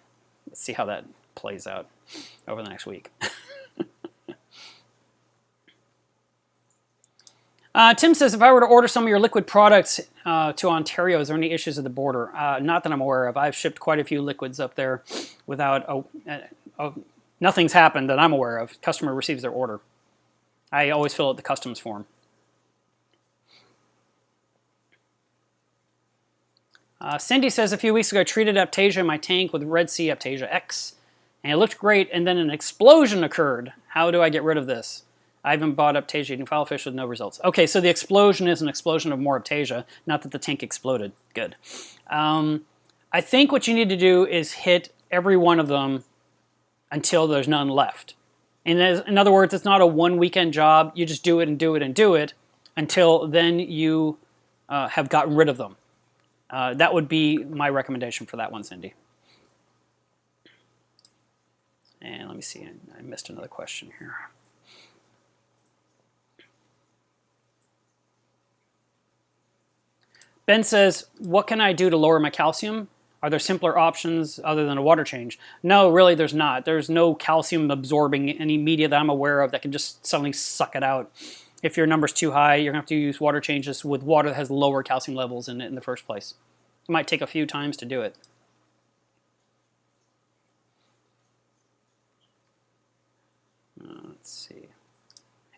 let's see how that plays out over the next week. Tim says, if I were to order some of your liquid products to Ontario, is there any issues at the border? Not that I'm aware of. I've shipped quite a few liquids up there without nothing's happened that I'm aware of. Customer receives their order. I always fill out the customs form. Cindy says, a few weeks ago I treated Aptasia in my tank with Red Sea Aptasia X, and it looked great, and then an explosion occurred. How do I get rid of this? I haven't bought Aptasia eating filefish with no results. Okay, so the explosion is an explosion of more Aptasia, not that the tank exploded. Good. I think what you need to do is hit every one of them until there's none left. And in other words, it's not a one-weekend job. You just do it and do it and do it until then you have gotten rid of them. That would be my recommendation for that one, Cindy. And let me see, I missed another question here. Ben says, what can I do to lower my calcium? Are there simpler options other than a water change? No, really there's not. There's no calcium absorbing any media that I'm aware of that can just suddenly suck it out. If your number's too high, you're going to have to use water changes with water that has lower calcium levels in it in the first place. It might take a few times to do it. Let's see.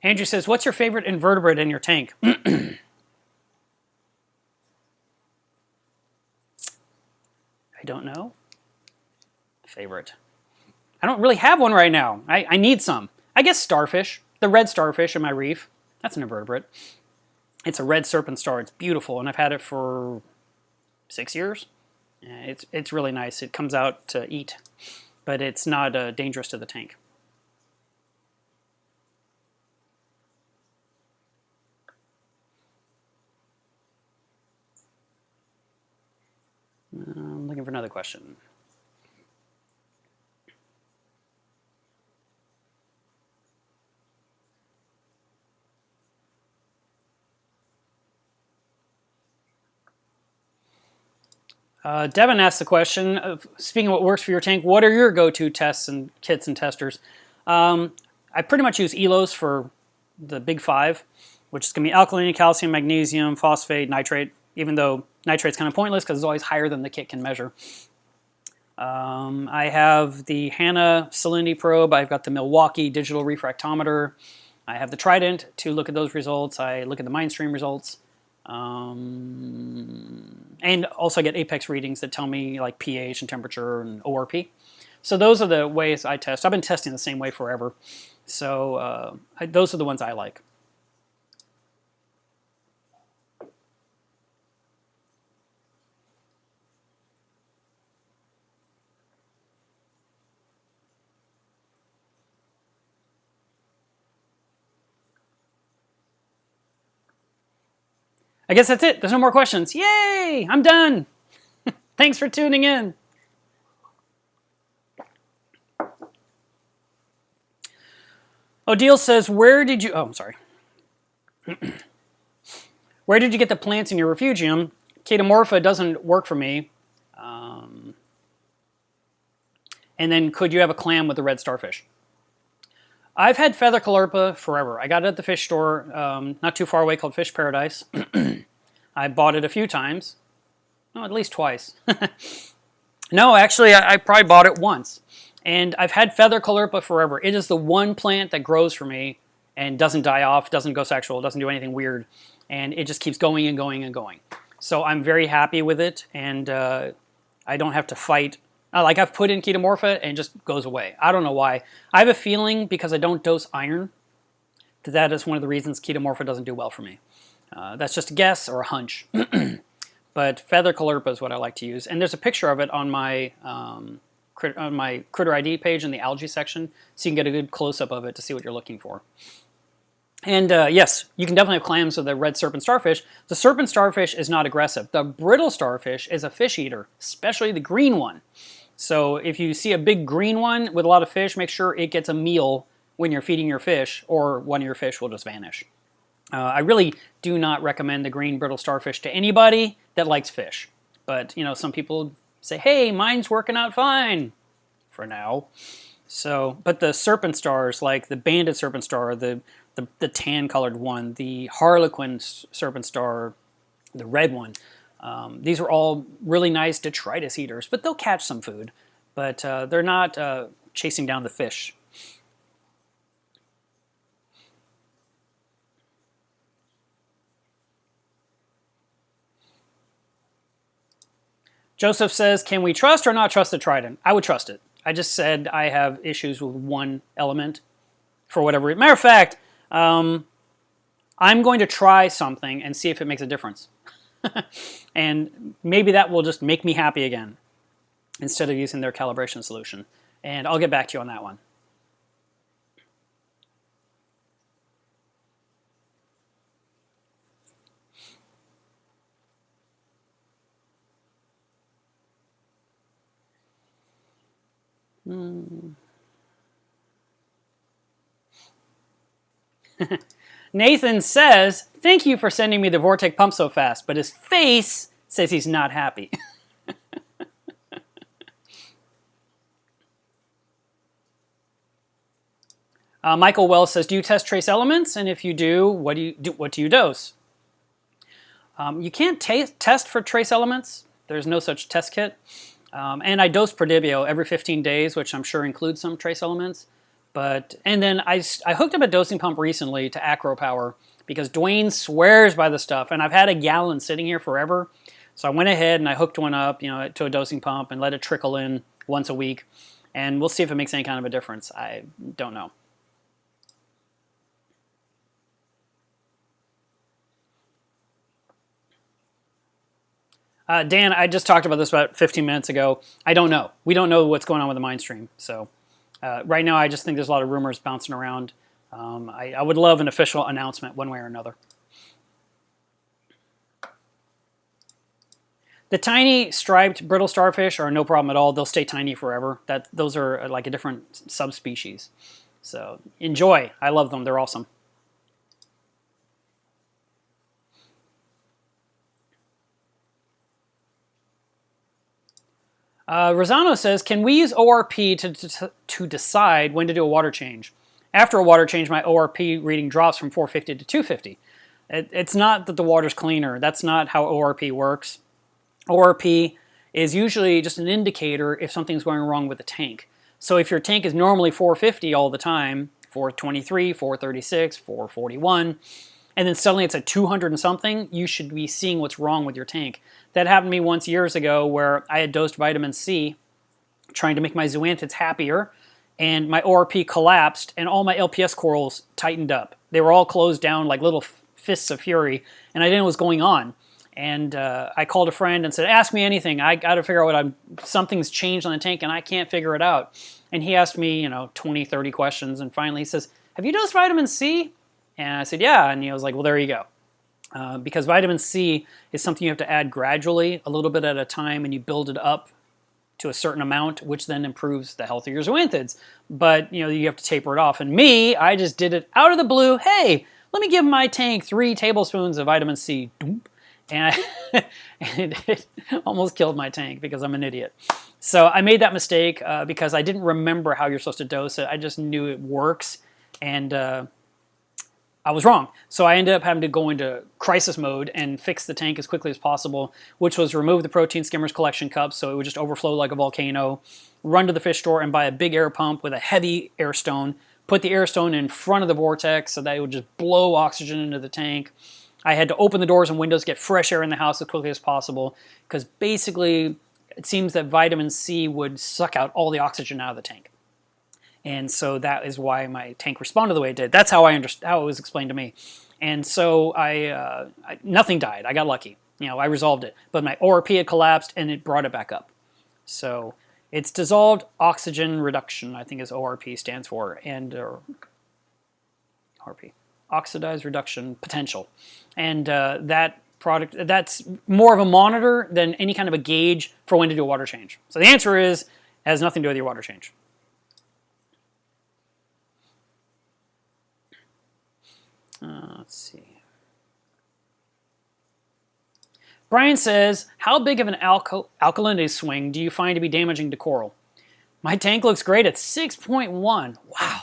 Andrew says, what's your favorite invertebrate in your tank? I don't know. Favorite. I don't really have one right now. I need some. I guess starfish. The red starfish in my reef. That's an invertebrate. It's a red serpent star. It's beautiful, and I've had it for 6 years. It's really nice. It comes out to eat, but it's not dangerous to the tank. I'm looking for another question. Devin asked the question, speaking of what works for your tank, what are your go-to tests and kits and testers? I pretty much use ELOS for the big 5, which is going to be alkalinity, calcium, magnesium, phosphate, nitrate, even though nitrate's kind of pointless because it's always higher than the kit can measure. I have the HANA salinity probe. I've got the Milwaukee digital refractometer. I have the Trident to look at those results. I look at the Mindstream results. And also I get apex readings that tell me like pH and temperature and ORP. So those are the ways I test. I've been testing the same way forever. So those are the ones I like. I guess that's it. There's no more questions. Yay! I'm done. Thanks for tuning in. Odile says, where did you... Oh, I'm sorry. Where did you get the plants in your refugium? Chaetomorpha doesn't work for me. And then could you have a clam with a red starfish? I've had feather caulerpa forever. I got it at the fish store not too far away called Fish Paradise. I bought it a few times. No, at least twice. No, actually, I probably bought it once. And I've had feather caulerpa forever. It is the one plant that grows for me and doesn't die off, doesn't go sexual, doesn't do anything weird. And it just keeps going and going and going. So I'm very happy with it, and I don't have to fight. Like I've put in Chaetomorpha and it just goes away. I don't know why. I have a feeling because I don't dose iron that is one of the reasons Chaetomorpha doesn't do well for me. That's just a guess or a hunch. But feather caulerpa is what I like to use. And there's a picture of it on my Critter ID page in the algae section, so you can get a good close-up of it to see what you're looking for. And yes, you can definitely have clams with the red serpent starfish. The serpent starfish is not aggressive. The brittle starfish is a fish eater, especially the green one. So if you see a big green one with a lot of fish, make sure it gets a meal when you're feeding your fish, or one of your fish will just vanish. I really do not recommend the green brittle starfish to anybody that likes fish. But, you know, some people say, hey, mine's working out fine for now. So, but the serpent stars, like the banded serpent star, the tan-colored one, the harlequin serpent star, the red one, these are all really nice detritus eaters, but they'll catch some food. But they're not chasing down the fish. Joseph says, can we trust or not trust the trident? I would trust it. I just said I have issues with one element for whatever reason. Matter of fact, I'm going to try something and see if it makes a difference. And maybe that will just make me happy again instead of using their calibration solution. And I'll get back to you on that one. Nathan says, thank you for sending me the Vortec pump so fast, but his face says he's not happy. Michael Wells says, do you test trace elements? And if you do, what do you dose? You can't test for trace elements. There's no such test kit. And I dose Prodibio every 15 days, which I'm sure includes some trace elements. And then I hooked up a dosing pump recently to Acro Power because Dwayne swears by the stuff, and I've had a gallon sitting here forever. So I went ahead and I hooked one up, to a dosing pump and let it trickle in once a week, and we'll see if it makes any kind of a difference. I don't know. Dan, I just talked about this about 15 minutes ago. I don't know. We don't know what's going on with the mind stream. So right now I just think there's a lot of rumors bouncing around. I would love an official announcement one way or another. The tiny striped brittle starfish are no problem at all. They'll stay tiny forever. Those are like a different subspecies. So enjoy. I love them. They're awesome. Rosano says, can we use ORP to decide when to do a water change? After a water change, my ORP reading drops from 450 to 250. It's not that the water's cleaner. That's not how ORP works. ORP is usually just an indicator if something's going wrong with the tank. So if your tank is normally 450 all the time, 423, 436, 441, and then suddenly it's at 200 and something, you should be seeing what's wrong with your tank. That happened to me once years ago where I had dosed vitamin C trying to make my zoanthids happier, and my ORP collapsed and all my LPS corals tightened up. They were all closed down like little fists of fury, and I didn't know what was going on. And I called a friend and said, ask me anything. I got to figure out something's changed on the tank and I can't figure it out. And he asked me, 20, 30 questions. And finally he says, have you dosed vitamin C? And I said, yeah. And he was like, well, there you go. Because vitamin C is something you have to add gradually, a little bit at a time, and you build it up to a certain amount, which then improves the health of your zoanthids. But, you have to taper it off. And I just did it out of the blue. Hey, let me give my tank 3 tablespoons of vitamin C. And it almost killed my tank because I'm an idiot. So I made that mistake because I didn't remember how you're supposed to dose it. I just knew it works, and I was wrong. So I ended up having to go into crisis mode and fix the tank as quickly as possible, which was remove the protein skimmers collection cups so it would just overflow like a volcano, run to the fish store and buy a big air pump with a heavy air stone, put the air stone in front of the vortex so that it would just blow oxygen into the tank. I had to open the doors and windows, get fresh air in the house as quickly as possible, because basically it seems that vitamin C would suck out all the oxygen out of the tank. And so that is why my tank responded the way it did. That's how how it was explained to me. And so nothing died. I got lucky. I resolved it. But my ORP had collapsed and it brought it back up. So it's dissolved oxygen reduction, I think is ORP stands for, and ORP. Oxidized reduction potential. And that product, that's more of a monitor than any kind of a gauge for when to do a water change. So the answer is, it has nothing to do with your water change. Let's see. Brian says, how big of an alkalinity swing do you find to be damaging to coral? My tank looks great at 6.1. Wow.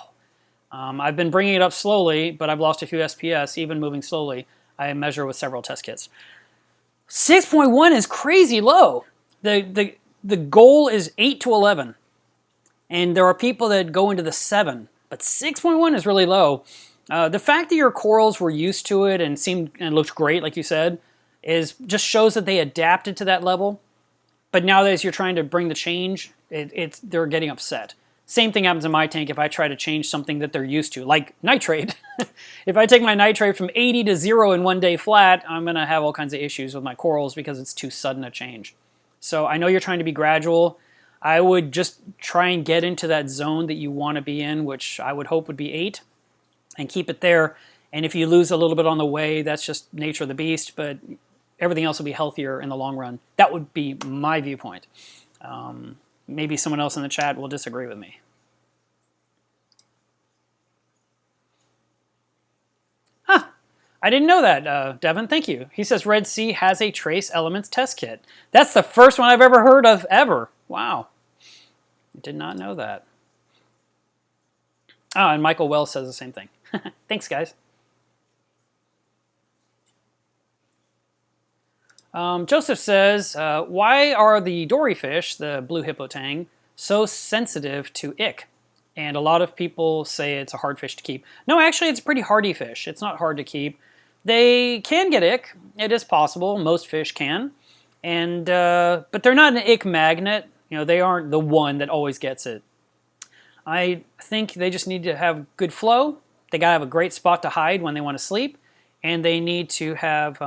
I've been bringing it up slowly, but I've lost a few SPS, even moving slowly. I measure with several test kits. 6.1 is crazy low. The goal is 8 to 11. And there are people that go into the 7, but 6.1 is really low. The fact that your corals were used to it and looked great, like you said, just shows that they adapted to that level. But now as you're trying to bring the change, they're getting upset. Same thing happens in my tank if I try to change something that they're used to, like nitrate. If I take my nitrate from 80 to 0 in one day flat, I'm going to have all kinds of issues with my corals because it's too sudden a change. So I know you're trying to be gradual. I would just try and get into that zone that you want to be in, which I would hope would be 8, and keep it there. And if you lose a little bit on the way, that's just nature of the beast, but everything else will be healthier in the long run. That would be my viewpoint. Maybe someone else in the chat will disagree with me. Huh, I didn't know that, Devin, thank you. He says Red Sea has a trace elements test kit. That's the first one I've ever heard of, ever. Wow, did not know that. Oh, and Michael Wells says the same thing. Thanks, guys. Joseph says, why are the dory fish, the blue hippo tang, so sensitive to ick? And a lot of people say it's a hard fish to keep. No, actually, it's a pretty hardy fish. It's not hard to keep. They can get ick. It is possible. Most fish can. And but they're not an ick magnet. They aren't the one that always gets it. I think they just need to have good flow. They got to have a great spot to hide when they want to sleep. And they need to have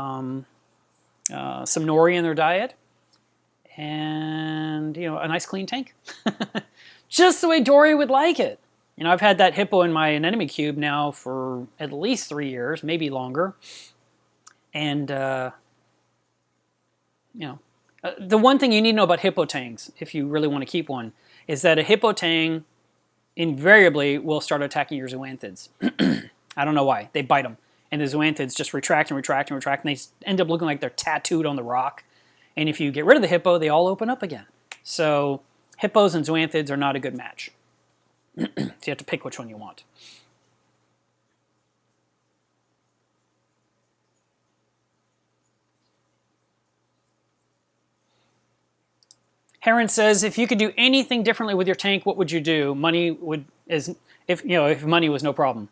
some nori in their diet, and a nice clean tank, just the way Dory would like it. I've had that hippo in my anemone cube now for at least 3 years, maybe longer. And the one thing you need to know about hippo tangs, if you really want to keep one, is that a hippo tang invariably will start attacking your zoanthids. I don't know why. They bite them. And the zoanthids just retract and retract and retract, and they end up looking like they're tattooed on the rock. And if you get rid of the hippo, they all open up again. So hippos and zoanthids are not a good match. So you have to pick which one you want. Heron says, if you could do anything differently with your tank, what would you do? If money was no problem.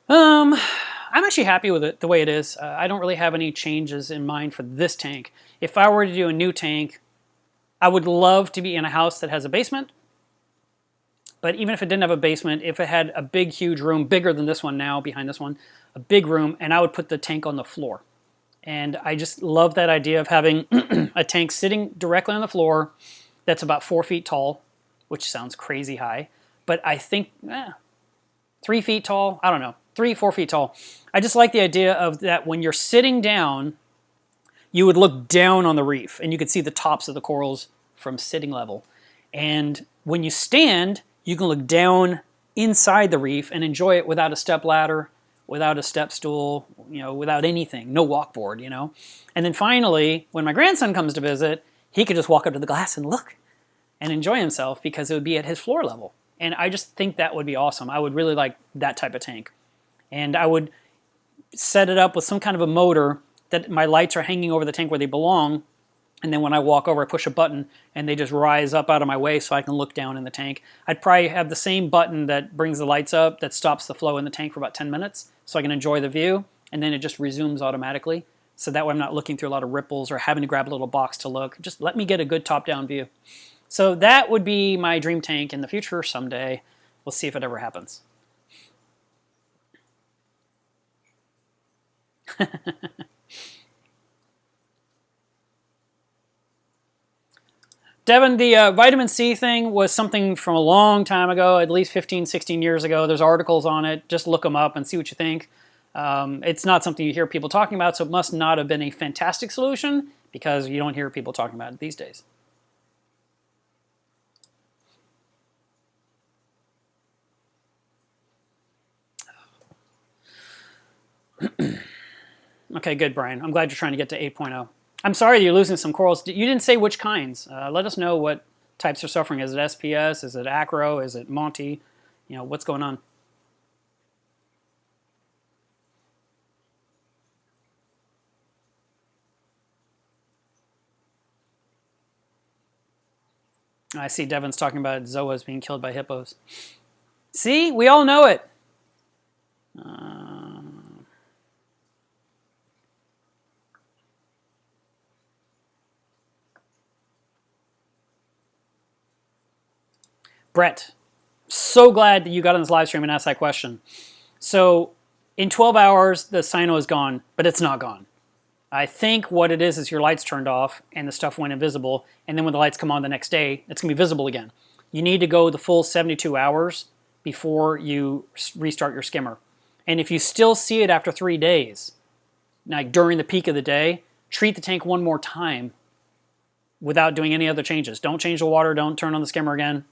I I'm actually happy with it the way it is. I don't really have any changes in mind for this tank. If I were to do a new tank, I would love to be in a house that has a basement. But even if it didn't have a basement, if it had a big, huge room, bigger than this one now, behind this one, a big room, and I would put the tank on the floor. And I just love that idea of having a tank sitting directly on the floor that's about 4 feet tall, which sounds crazy high. But I think 3 feet tall, I don't know, 3-4 feet tall. I just like the idea of that when you're sitting down, you would look down on the reef and you could see the tops of the corals from sitting level. And when you stand, you can look down inside the reef and enjoy it without a step ladder, without a step stool, without anything, no walkboard, And then finally, when my grandson comes to visit, he could just walk up to the glass and look and enjoy himself because it would be at his floor level. And I just think that would be awesome. I would really like that type of tank. And I would set it up with some kind of a motor that my lights are hanging over the tank where they belong. And then when I walk over, I push a button and they just rise up out of my way so I can look down in the tank. I'd probably have the same button that brings the lights up that stops the flow in the tank for about 10 minutes so I can enjoy the view. And then it just resumes automatically. So that way I'm not looking through a lot of ripples or having to grab a little box to look. Just let me get a good top-down view. So that would be my dream tank in the future someday. We'll see if it ever happens. Devin, the vitamin C thing was something from a long time ago, at least 15, 16 years ago. There's articles on it. Just look them up and see what you think. It's not something you hear people talking about, so it must not have been a fantastic solution because you don't hear people talking about it these days. Okay, good, Brian. I'm glad you're trying to get to 8.0. I'm sorry you're losing some corals. You didn't say which kinds. Let us know what types are suffering. Is it SPS? Is it acro? Is it Monty? What's going on? I see Devin's talking about zoas being killed by hippos. See? We all know it. Brett, so glad that you got on this live stream and asked that question. So in 12 hours, the cyano is gone, but it's not gone. I think what it is your lights turned off and the stuff went invisible, and then when the lights come on the next day, it's going to be visible again. You need to go the full 72 hours before you restart your skimmer. And if you still see it after 3 days, like during the peak of the day, treat the tank one more time without doing any other changes. Don't change the water, don't turn on the skimmer again.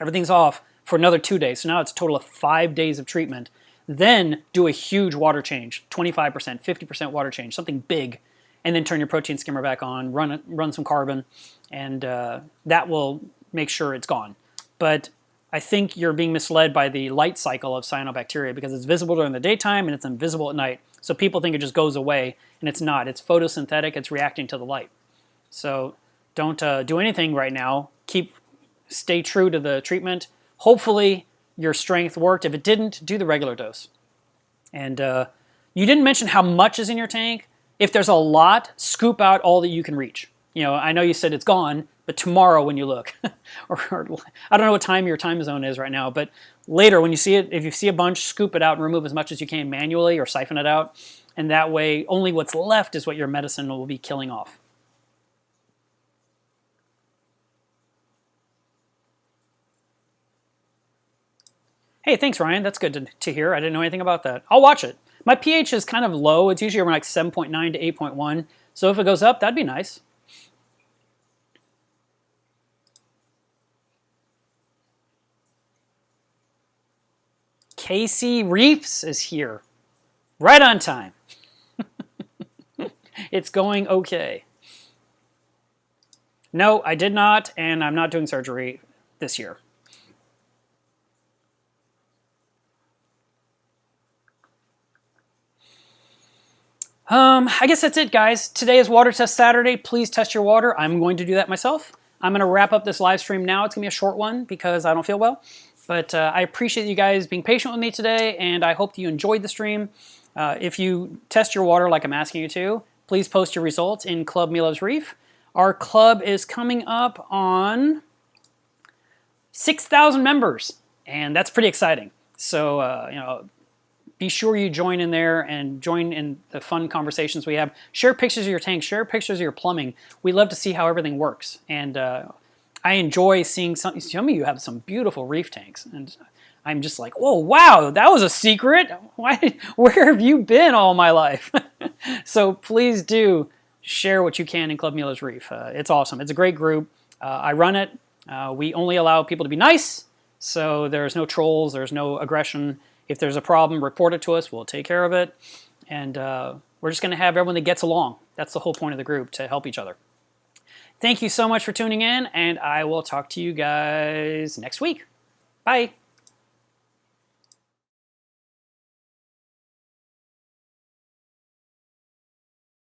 Everything's off for another 2 days. So now it's a total of 5 days of treatment. Then do a huge water change, 25%, 50% water change, something big, and then turn your protein skimmer back on, run some carbon, and that will make sure it's gone. But I think you're being misled by the light cycle of cyanobacteria because it's visible during the daytime and it's invisible at night. So people think it just goes away, and it's not. It's photosynthetic. It's reacting to the light. So don't do anything right now. Stay true to the treatment. Hopefully your strength worked. If it didn't, do the regular dose. And you didn't mention how much is in your tank. If there's a lot, scoop out all that you can reach. I know you said it's gone, but tomorrow when you look, or I don't know what time your time zone is right now, but later when you see it, if you see a bunch, scoop it out and remove as much as you can manually or siphon it out. And that way, only what's left is what your medicine will be killing off. Hey, thanks, Ryan. That's good to hear. I didn't know anything about that. I'll watch it. My pH is kind of low. It's usually around like 7.9 to 8.1. So if it goes up, that'd be nice. Casey Reefs is here. Right on time. It's going okay. No, I did not, and I'm not doing surgery this year. I guess that's it, guys. Today is water test Saturday. Please test your water. I'm going to do that myself. I'm going to wrap up this live stream now. It's going to be a short one because I don't feel well. But I appreciate you guys being patient with me today, and I hope that you enjoyed the stream. If you test your water like I'm asking you to, please post your results in Club Me Loves Reef. Our club is coming up on 6,000 members, and that's pretty exciting. So, you know, be sure you join in there and join in the fun conversations we have. Share pictures of your tanks, share pictures of your plumbing. We love to see how everything works. And I enjoy seeing some of you have some beautiful reef tanks. And I'm just like, whoa, wow, that was a secret. Where have you been all my life? So please do share what you can in Club Me Loves Reef. It's awesome. It's a great group. I run it. We only allow people to be nice. So there's no trolls, there's no aggression. If there's a problem, report it to us. We'll take care of it. And we're just going to have everyone that gets along. That's the whole point of the group, to help each other. Thank you so much for tuning in, and I will talk to you guys next week. Bye.